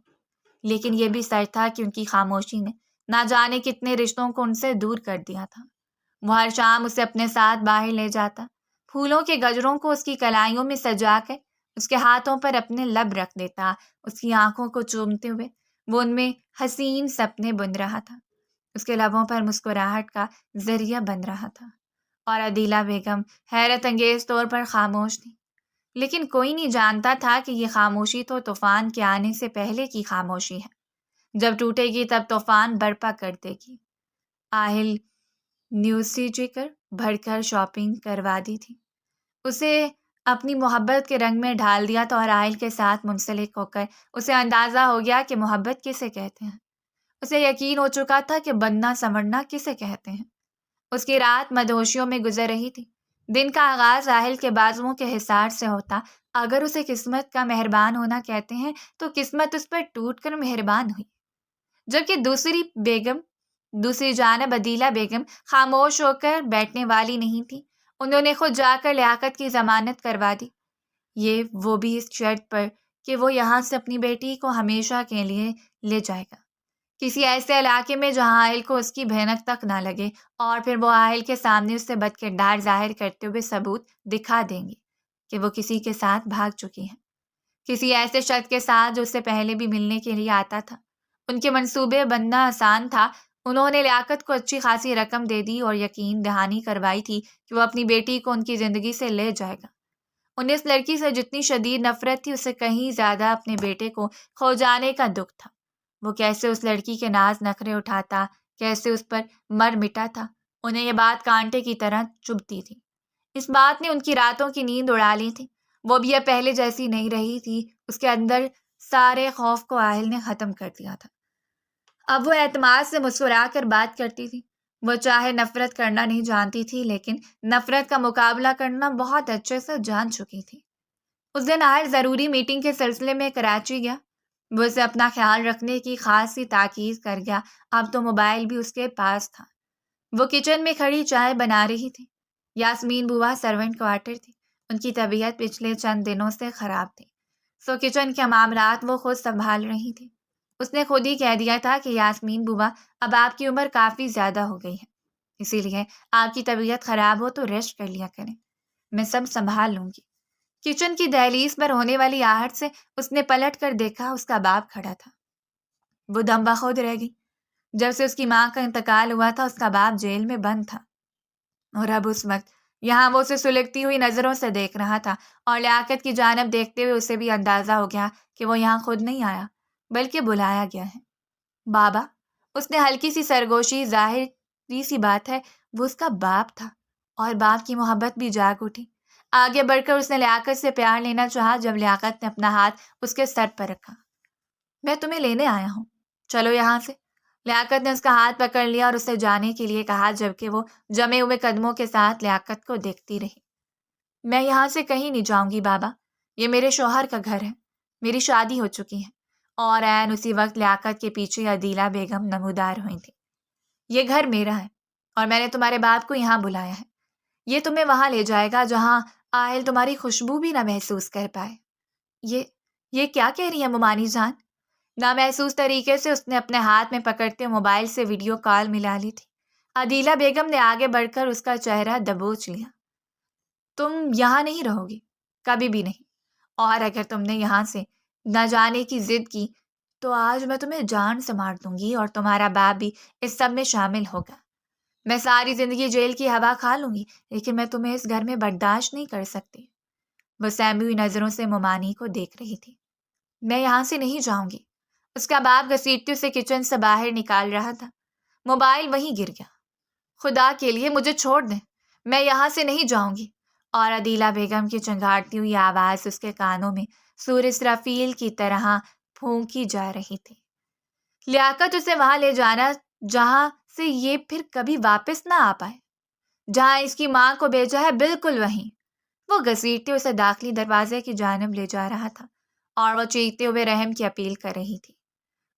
لیکن یہ بھی سچ تھا کہ ان کی خاموشی نے نہ جانے کتنے رشتوں کو ان سے دور کر دیا تھا۔ وہ ہر شام اسے اپنے ساتھ باہر لے جاتا، پھولوں کے گجروں کو اس کی کلائیوں میں سجا کر اس کے ہاتھوں پر اپنے لب رکھ دیتا۔ اس کی آنکھوں کو چومتے ہوئے وہ ان میں حسین سپنے بن رہا تھا، اس کے لبوں پر مسکراہٹ کا ذریعہ بن رہا تھا۔ اور عدیلہ بیگم حیرت انگیز طور پر خاموش تھی، لیکن کوئی نہیں جانتا تھا کہ یہ خاموشی تو طوفان کے آنے سے پہلے کی خاموشی ہے۔ جب ٹوٹے گی تب طوفان برپا کر دے گی۔ آہل نیوسی کر بھر کر شاپنگ کروا دی تھی، اسے اپنی محبت کے رنگ میں ڈھال دیا تھا، اور آہل کے ساتھ منسلک ہو کر اسے اندازہ ہو گیا کہ محبت کسے کہتے ہیں۔ اسے یقین ہو چکا تھا کہ بننا سنورنا کسے کہتے ہیں۔ اس کی رات مدہوشیوں میں گزر رہی تھی۔ دن کا آغاز آہل کے بازوؤں کے حصار سے ہوتا۔ اگر اسے قسمت کا مہربان ہونا کہتے ہیں تو قسمت اس پر ٹوٹ کر مہربان ہوئی۔ جبکہ دوسری جانب عدیلہ بیگم خاموش ہو کر بیٹھنے والی نہیں تھی۔ انہوں نے خود جا کر لیاقت کی ضمانت کروا دی، وہ بھی اس شرط پر کہ وہ یہاں سے اپنی بیٹی کو ہمیشہ کے لیے لے جائے گا کسی ایسے علاقے میں جہاں آئل کو اس کی بھینک تک نہ لگے، اور پھر وہ آئل کے سامنے اس سے بد کردار ظاہر کرتے ہوئے ثبوت دکھا دیں گے کہ وہ کسی کے ساتھ بھاگ چکی ہیں، کسی ایسے شخص کے ساتھ جو اس سے پہلے بھی ملنے کے لیے آتا تھا۔ ان کے منصوبے بننا آسان تھا۔ انہوں نے لیاقت کو اچھی خاصی رقم دے دی اور یقین دہانی کروائی تھی کہ وہ اپنی بیٹی کو ان کی زندگی سے لے جائے گا۔ انہیں اس لڑکی سے جتنی شدید نفرت تھی، اس سے کہیں زیادہ اپنے بیٹے کو کھو جانے کا دکھ تھا۔ وہ کیسے اس لڑکی کے ناز نخرے اٹھاتا، کیسے اس پر مر مٹا تھا، انہیں یہ بات کانٹے کی طرح چبھتی تھی۔ اس بات نے ان کی راتوں کی نیند اڑا لی تھی۔ وہ بھی اب پہلے جیسی نہیں رہی تھی۔ اس کے اندر سارے خوف کو آہل نے ختم کر دیا تھا۔ اب وہ اعتماد سے مسکرا کر بات کرتی تھی۔ وہ چاہے نفرت کرنا نہیں جانتی تھی، لیکن نفرت کا مقابلہ کرنا بہت اچھے سے جان چکی تھی۔ اس دن آہل ضروری میٹنگ کے سلسلے میں کراچی گیا۔ وہ اسے اپنا خیال رکھنے کی خاصی تاکید کر گیا۔ اب تو موبائل بھی اس کے پاس تھا۔ وہ کچن میں کھڑی چائے بنا رہی تھی۔ یاسمین بوا سرونٹ کوارٹر تھی۔ ان کی طبیعت پچھلے چند دنوں سے خراب تھی، سو کچن کے معاملات وہ خود سنبھال رہی تھی۔ اس نے خود ہی کہہ دیا تھا کہ یاسمین بوا، اب آپ کی عمر کافی زیادہ ہو گئی ہے، اسی لیے آپ کی طبیعت خراب ہو تو ریسٹ کر لیا کریں، میں سب سنبھال لوں گی۔ کچن کی دہلیز پر ہونے والی آہٹ سے اس نے پلٹ کر دیکھا، اس کا باپ کھڑا تھا۔ وہ دم بخود رہ گئی۔ جب سے اس کی ماں کا انتقال ہوا تھا، اس کا باپ جیل میں بند تھا، اور اب اس وقت یہاں وہ اسے سلگتی ہوئی نظروں سے دیکھ رہا تھا، اور لیاقت کی جانب دیکھتے ہوئے اسے بھی اندازہ ہو گیا کہ وہ یہاں خود نہیں آیا بلکہ بلایا گیا ہے۔ بابا، اس نے ہلکی سی سرگوشی، ظاہری سی بات ہے وہ اس کا باپ تھا، اور باپ کی محبت بھی جاگ اٹھی۔ آگے بڑھ کر اس نے لیاقت سے پیار لینا چاہا، جب لیاقت نے اپنا ہاتھ اس کے سر پر رکھا۔ میں تمہیں لینے آیا ہوں، چلو یہاں سے۔ لیاقت نے اس کا ہاتھ پکڑ لیا اور اسے جانے کے لیے کہا، جبکہ وہ جمے ہوئے قدموں کے ساتھ لیاقت کو دیکھتی رہی۔ میں یہاں سے کہیں نہیں جاؤں گی بابا، یہ میرے شوہر کا گھر ہے، میری شادی ہو چکی ہے۔ اور عین اسی وقت لیاقت کے پیچھے عدیلہ بیگم نمودار ہوئی تھی۔ یہ گھر میرا ہے، اور میں نے تمہارے باپ کو یہاں بلایا ہے۔ یہ تمہیں وہاں لے جائے گا جہاں آہل تمہاری خوشبو بھی نہ محسوس کر پائے۔ یہ کیا کہہ رہی ہے ممانی جان؟ نامحسوس طریقے سے اس نے اپنے ہاتھ میں پکڑتے موبائل سے ویڈیو کال ملا لی تھی۔ عدیلہ بیگم نے آگے بڑھ کر اس کا چہرہ دبوچ لیا۔ تم یہاں نہیں رہو گی، کبھی بھی نہیں، اور اگر تم نے یہاں سے نہ جانے کی ضد کی تو آج میں تمہیں جان سے مار دوں گی، اور تمہارا باپ بھی اس سب میں شامل ہوگا۔ میں ساری زندگی جیل کی ہوا کھا لوں گی، لیکن میں تمہیں اس گھر میں برداشت نہیں کر سکتی۔ وہ سہمی ہوئی نظروں سے ممانی کو دیکھ رہی تھی۔ میں یہاں سے نہیں جاؤں گی۔ اس کا باپ گھسیٹتے اسے کچن سے باہر نکال رہا تھا۔ موبائل وہیں گر گیا۔ خدا کے لیے مجھے چھوڑ دیں، میں یہاں سے نہیں جاؤں گی۔ اور عدیلہ بیگم کی چنگاڑتی ہوئی آواز اس کے کانوں میں سور اسرافیل کی طرح پھونکی جا رہی تھی۔ لیاقت اسے وہاں لے جانا جہاں سے یہ پھر کبھی واپس نہ آ پائے، جہاں اس کی ماں کو بھیجا ہے، بالکل وہیں۔ وہ گھسیٹتے اسے داخلی دروازے کی جانب لے جا رہا تھا، اور وہ چیختے ہوئے رحم کی اپیل کر رہی تھی۔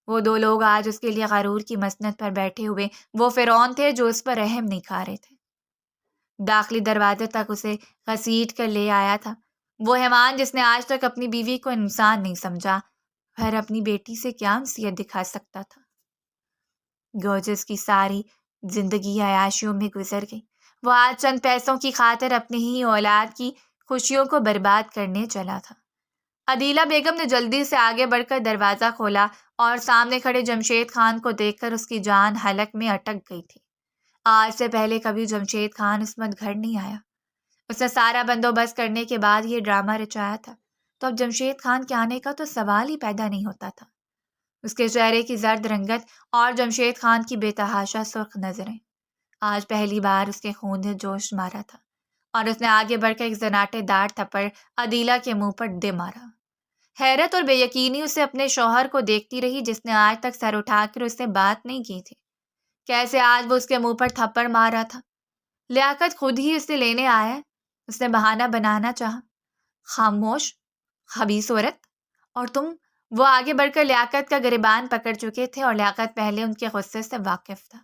وہ دو لوگ آج اس کے لیے غرور کی مسند پر بیٹھے ہوئے وہ فرعون تھے جو اس پر رحم نہیں کھا رہے تھے۔ داخلی دروازے تک اسے گھسیٹ کر لے آیا تھا وہ حیوان جس نے آج تک اپنی بیوی کو انسان نہیں سمجھا، پھر اپنی بیٹی سے کیا انسیت دکھا سکتا تھا۔ گوجس کی ساری زندگی عیاشیوں میں گزر گئی۔ وہ آج چند پیسوں کی خاطر اپنی ہی اولاد کی خوشیوں کو برباد کرنے چلا تھا۔ عدیلہ بیگم نے جلدی سے آگے بڑھ کر دروازہ کھولا، اور سامنے کھڑے جمشید خان کو دیکھ کر اس کی جان حلق میں اٹک گئی تھی۔ آج سے پہلے کبھی جمشید خان اس وقت گھر نہیں آیا۔ اس نے سارا بندوبست کرنے کے بعد یہ ڈرامہ رچایا تھا، تو اب جمشید خان کے آنے کا تو سوال ہی پیدا نہیں ہوتا تھا۔ اس کے چہرے کی زرد رنگت اور جمشید خان کی بے تحاشا سرخ نظریں، آج پہلی بار اس کے خون نے جوش مارا تھا، اور اس نے آگے بڑھ کر ایک زناٹے دار تھپڑ عدیلہ کے منہ پر دے مارا۔ حیرت اور بے یقینی اسے اپنے شوہر کو دیکھتی رہی، جس نے آج تک سر اٹھا کر اس سے بات نہیں کی تھی۔ کیسے آج وہ اس کے منہ پر تھپڑ مار رہا تھا؟ لیاقت خود ہی اسے لینے آیا ہے، اس نے بہانہ بنانا چاہا۔ خاموش، خبیث عورت، اور تم؟ وہ آگے بڑھ کر لیاقت کا گریبان پکڑ چکے تھے، اور لیاقت پہلے ان کے غصے سے واقف تھا۔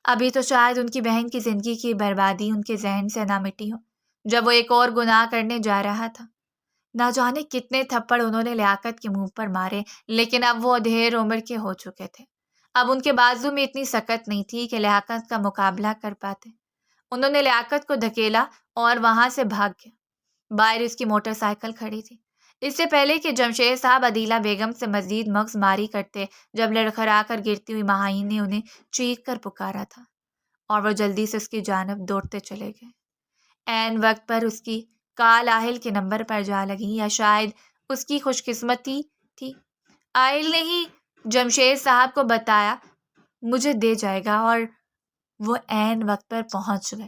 ابھی تو شاید ان کی بہن کی زندگی کی بربادی ان کے ذہن سے نہ مٹی ہو، جب وہ ایک اور گناہ کرنے جا رہا تھا۔ نہ جانے کتنے تھپڑ انہوں نے لیاقت کے منہ پر مارے، لیکن اب وہ ادھیر عمر کے ہو چکے تھے۔ اب ان کے بازو میں اتنی سکت نہیں تھی کہ لیاقت کا مقابلہ کر پاتے۔ انہوں نے لیاقت کو دھکیلا اور وہاں سے بھاگ گیا۔ باہر اس کی موٹر سائیکل کھڑی تھی۔ اس سے پہلے کہ جمشید صاحب عدیلہ بیگم سے مزید مغز ماری کرتے، جب لڑکھڑا کر گرتی ہوئی مہین نے انہیں چیخ کر پکارا تھا اور وہ جلدی سے اس کی جانب دوڑتے چلے گئے۔ عین وقت پر اس کی کال آہل کے نمبر پر جا لگی، یا شاید اس کی خوش قسمتی تھی، آہل نے ہی جمشید صاحب کو بتایا مجھے دے جائے گا، اور وہ عین وقت پر پہنچ گئے۔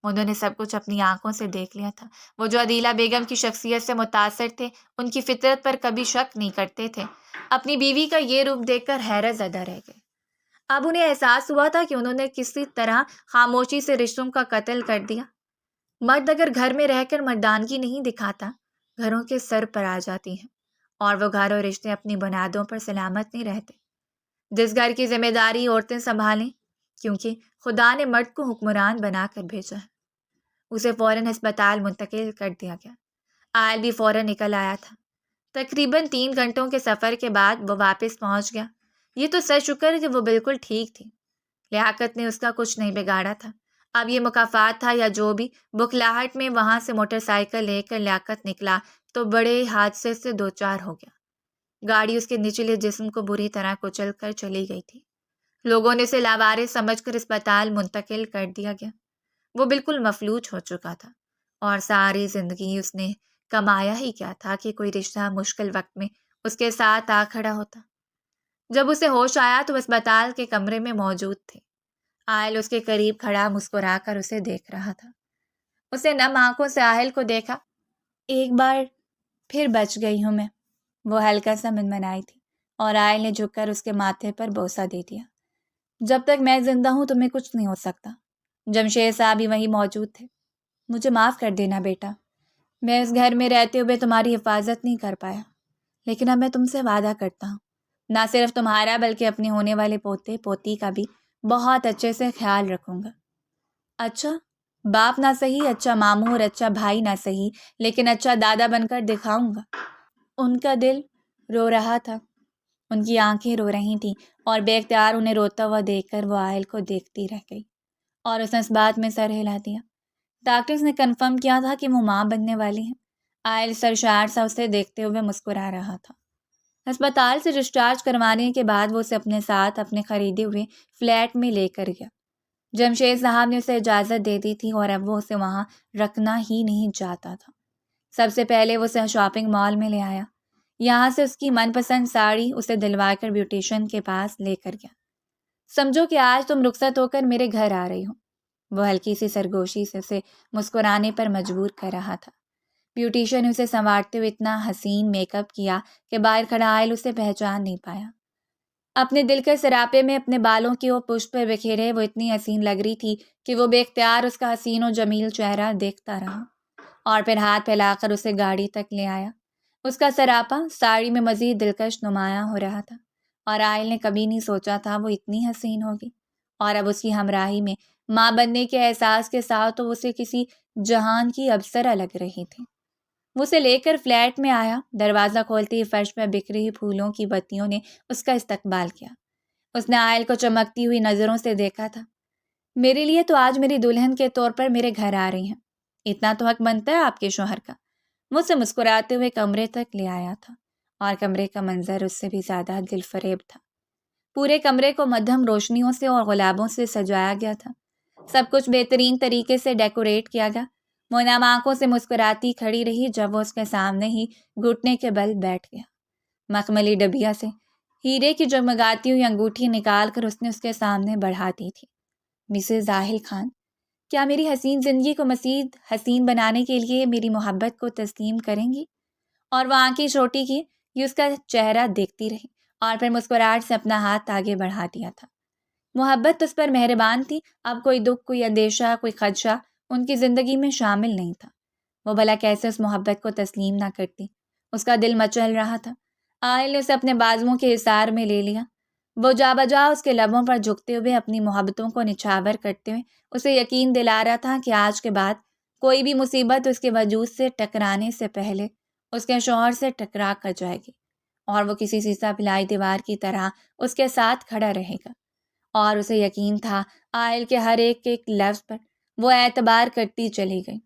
انہوں نے سب کچھ اپنی آنکھوں سے دیکھ لیا تھا۔ وہ جو عدیلہ بیگم کی شخصیت سے متاثر تھے، ان کی فطرت پر کبھی شک نہیں کرتے تھے، اپنی بیوی کا یہ روپ دیکھ کر حیرت زدہ رہ گئے۔ اب انہیں احساس ہوا تھا کہ انہوں نے کسی طرح خاموشی سے رشتوں کا قتل کر دیا۔ مرد اگر گھر میں رہ کر مردانگی نہیں دکھاتا، گھروں کے سر پر آ جاتی ہیں، اور وہ گھر اور رشتے اپنی بنیادوں پر سلامت نہیں رہتے۔ جس گھر کی ذمہ داری عورتیں سنبھالیں، کیونکہ خدا نے مرد کو حکمران بنا کر بھیجا ہے، اسے فوراً ہسپتال منتقل کر دیا گیا۔ آئل بھی فوراً نکل آیا تھا۔ تقریباً 3 گھنٹوں کے سفر کے بعد وہ واپس پہنچ گیا۔ یہ تو سر شکر کہ وہ بالکل ٹھیک تھی۔ لیاقت نے اس کا کچھ نہیں بگاڑا تھا۔ اب یہ مکافات تھا یا جو بھی، بکھلاہٹ میں وہاں سے موٹر سائیکل لے کر لیاقت نکلا تو بڑے حادثے سے دوچار ہو گیا۔ گاڑی اس کے نچلے جسم کو بری طرح کچل کر چلی گئی تھی۔ لوگوں نے اسے لاوارث سمجھ کر اسپتال منتقل کر دیا گیا۔ وہ بالکل مفلوج ہو چکا تھا، اور ساری زندگی اس نے کمایا ہی کیا تھا کہ کوئی رشتہ مشکل وقت میں اس کے ساتھ آ کھڑا ہوتا۔ جب اسے ہوش آیا تو وہ اسپتال کے کمرے میں موجود تھے۔ آئل اس کے قریب کھڑا مسکرا کر اسے دیکھ رہا تھا۔ اسے نم آنکھوں سے آئل کو دیکھا۔ ایک بار پھر بچ گئی ہوں میں، وہ ہلکا سا منمنائی تھی، اور آئل نے جھک کر اس کے ماتھے پر بوسہ دے دیا۔ جب تک میں زندہ ہوں تمہیں کچھ نہیں ہو سکتا۔ جمشید صاحب بھی وہیں موجود تھے۔ مجھے معاف کر دینا بیٹا، میں اس گھر میں رہتے ہوئے تمہاری حفاظت نہیں کر پایا، لیکن اب میں تم سے وعدہ کرتا ہوں، نہ صرف تمہارا بلکہ اپنے ہونے والے پوتے پوتی کا بھی بہت اچھے سے خیال رکھوں گا۔ اچھا باپ نہ صحیح، اچھا ماموں اور اچھا بھائی نہ صحیح، لیکن اچھا دادا بن کر دکھاؤں گا۔ ان کا دل رو رہا تھا، ان کی آنکھیں رو رہی تھیں، اور بے اختیار انہیں روتا ہوا دیکھ کر وہ آئل کو دیکھتی رہ گئی، اور اس نے اس بات میں سر ہلا دیا۔ ڈاکٹرز نے کنفرم کیا تھا کہ وہ ماں بننے والی ہیں۔ آئل سرشار سا اسے دیکھتے ہوئے مسکرا رہا تھا۔ ہسپتال سے ڈسچارج کروانے کے بعد وہ اسے اپنے ساتھ اپنے خریدے ہوئے فلیٹ میں لے کر گیا۔ جمشید صاحب نے اسے اجازت دے دی تھی، اور اب وہ اسے وہاں رکھنا ہی نہیں چاہتا تھا۔ سب سے پہلے وہ اسے شاپنگ مال میں لے آیا۔ یہاں سے اس کی من پسند ساڑی اسے دلوا کر بیوٹیشین کے پاس لے کر گیا۔ سمجھو کہ آج تم رخصت ہو کر میرے گھر آ رہی ہو۔ وہ ہلکی سی سرگوشی سے اسے مسکرانے پر مجبور کر رہا تھا۔ بیوٹیشین نے اسے سنوارتے ہوئے اتنا حسین میک اپ کیا کہ باہر کھڑا آئل اسے پہچان نہیں پایا۔ اپنے دل کے سراپے میں اپنے بالوں کی وہ پشت پر بکھیرے وہ اتنی حسین لگ رہی تھی کہ وہ بے اختیار اس کا حسین و جمیل چہرہ دیکھتا رہا، اور پھر ہاتھ پھیلا کر اسے گاڑی تک لے آیا۔ اس کا سراپا ساڑی میں مزید دلکش نمایاں ہو رہا تھا، اور آئل نے کبھی نہیں سوچا تھا وہ اتنی حسین ہوگی، اور اب اس کی ہمراہی میں ماں بننے کے احساس کے ساتھ تو اسے کسی جہان کی ابصرہ لگ رہی تھی۔ وہ اسے لے کر فلیٹ میں آیا۔ دروازہ کھولتے ہی فرش میں بکھری پھولوں کی بتیوں نے اس کا استقبال کیا۔ اس نے آئل کو چمکتی ہوئی نظروں سے دیکھا تھا۔ میرے لیے تو آج میری دلہن کے طور پر میرے گھر آ رہی ہیں، اتنا تو حق بنتا ہے آپ کے شوہر کا۔ وہ اسے مسکراتے ہوئے کمرے تک لے آیا تھا، اور کمرے کا منظر اس سے بھی زیادہ دل فریب تھا۔ پورے کمرے کو مدھم روشنیوں سے اور گلابوں سے سجایا گیا تھا۔ سب کچھ بہترین طریقے سے ڈیکوریٹ کیا گیا۔ وہ نم آنکھوں سے مسکراتی کھڑی رہی جب وہ اس کے سامنے ہی گھٹنے کے بل بیٹھ گیا۔ مخملی ڈبیا سے ہیرے کی جگمگاتی ہوئی انگوٹھی نکال کر اس نے اس کے سامنے بڑھا دی تھی۔ مسز زاہل خان، کیا میری حسین زندگی کو مزید حسین بنانے کے لیے میری محبت کو تسلیم کریں گی؟ اور وہ آنکھیں چھوٹی کی یہ اس کا چہرہ دیکھتی رہی، اور پھر مسکراہٹ سے اپنا ہاتھ آگے بڑھا دیا تھا۔ محبت اس پر مہربان تھی۔ اب کوئی دکھ، کوئی اندیشہ، کوئی خدشہ ان کی زندگی میں شامل نہیں تھا۔ وہ بھلا کیسے اس محبت کو تسلیم نہ کرتی؟ اس کا دل مچل رہا تھا۔ آئل نے اسے اپنے بازوؤں کے حصار میں لے لیا۔ وہ جا بجا اس کے لبوں پر جھکتے ہوئے اپنی محبتوں کو نچھاور کرتے ہوئے اسے یقین دلا رہا تھا کہ آج کے بعد کوئی بھی مصیبت اس کے وجود سے ٹکرانے سے پہلے اس کے شوہر سے ٹکرا کر جائے گی اور وہ کسی سیسا پلائی دیوار کی طرح اس کے ساتھ کھڑا رہے گا۔ اور اسے یقین تھا آئل کے ہر ایک لفظ پر۔ وہ اعتبار کرتی چلی گئی۔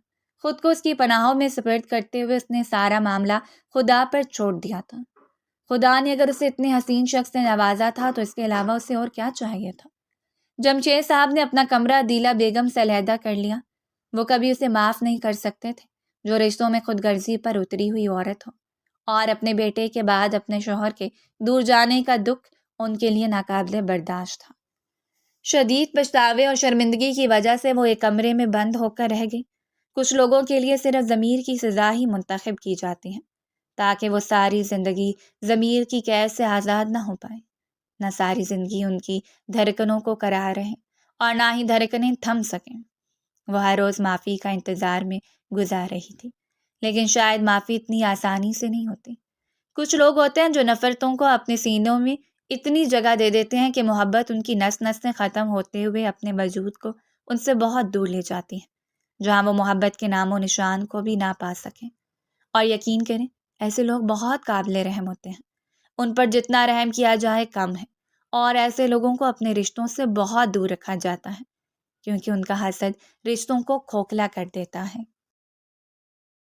خود کو اس کی پناہوں میں سپرد کرتے ہوئے اس نے سارا معاملہ خدا پر چھوڑ دیا تھا۔ خدا نے اگر اسے اتنے حسین شخص سے نوازا تھا تو اس کے علاوہ اسے اور کیا چاہیے تھا؟ جمشید صاحب نے اپنا کمرہ دیلا بیگم سے علیحدہ کر لیا۔ وہ کبھی اسے معاف نہیں کر سکتے تھے جو رشتوں میں خود غرضی پر اتری ہوئی عورت ہو، اور اپنے بیٹے کے بعد اپنے شوہر کے دور جانے کا دکھ ان کے لیے ناقابل برداشت تھا۔ شدید پچھتاوے اور شرمندگی کی وجہ سے وہ ایک کمرے میں بند ہو کر رہ گئی۔ کچھ لوگوں کے لیے صرف ضمیر کی سزا ہی منتخب کی جاتی ہے تاکہ وہ ساری زندگی ضمیر کی قید سے آزاد نہ ہو پائے۔ نہ ساری زندگی ان کی دھڑکنوں کو قرار رہے اور نہ ہی دھڑکنیں تھم سکیں۔ وہ ہر روز معافی کا انتظار میں گزار رہی تھی، لیکن شاید معافی اتنی آسانی سے نہیں ہوتی۔ کچھ لوگ ہوتے ہیں جو نفرتوں کو اپنے سینوں میں اتنی جگہ دے دیتے ہیں کہ محبت ان کی نس نس سے ختم ہوتے ہوئے اپنے وجود کو ان سے بہت دور لے جاتی ہے، جہاں وہ محبت کے نام و نشان کو بھی نہ پا سکیں۔ اور یقین کریں، ایسے لوگ بہت قابل رحم ہوتے ہیں۔ ان پر جتنا رحم کیا جائے کم ہے، اور ایسے لوگوں کو اپنے رشتوں سے بہت دور رکھا جاتا ہے، کیونکہ ان کا حسد رشتوں کو کھوکھلا کر دیتا ہے۔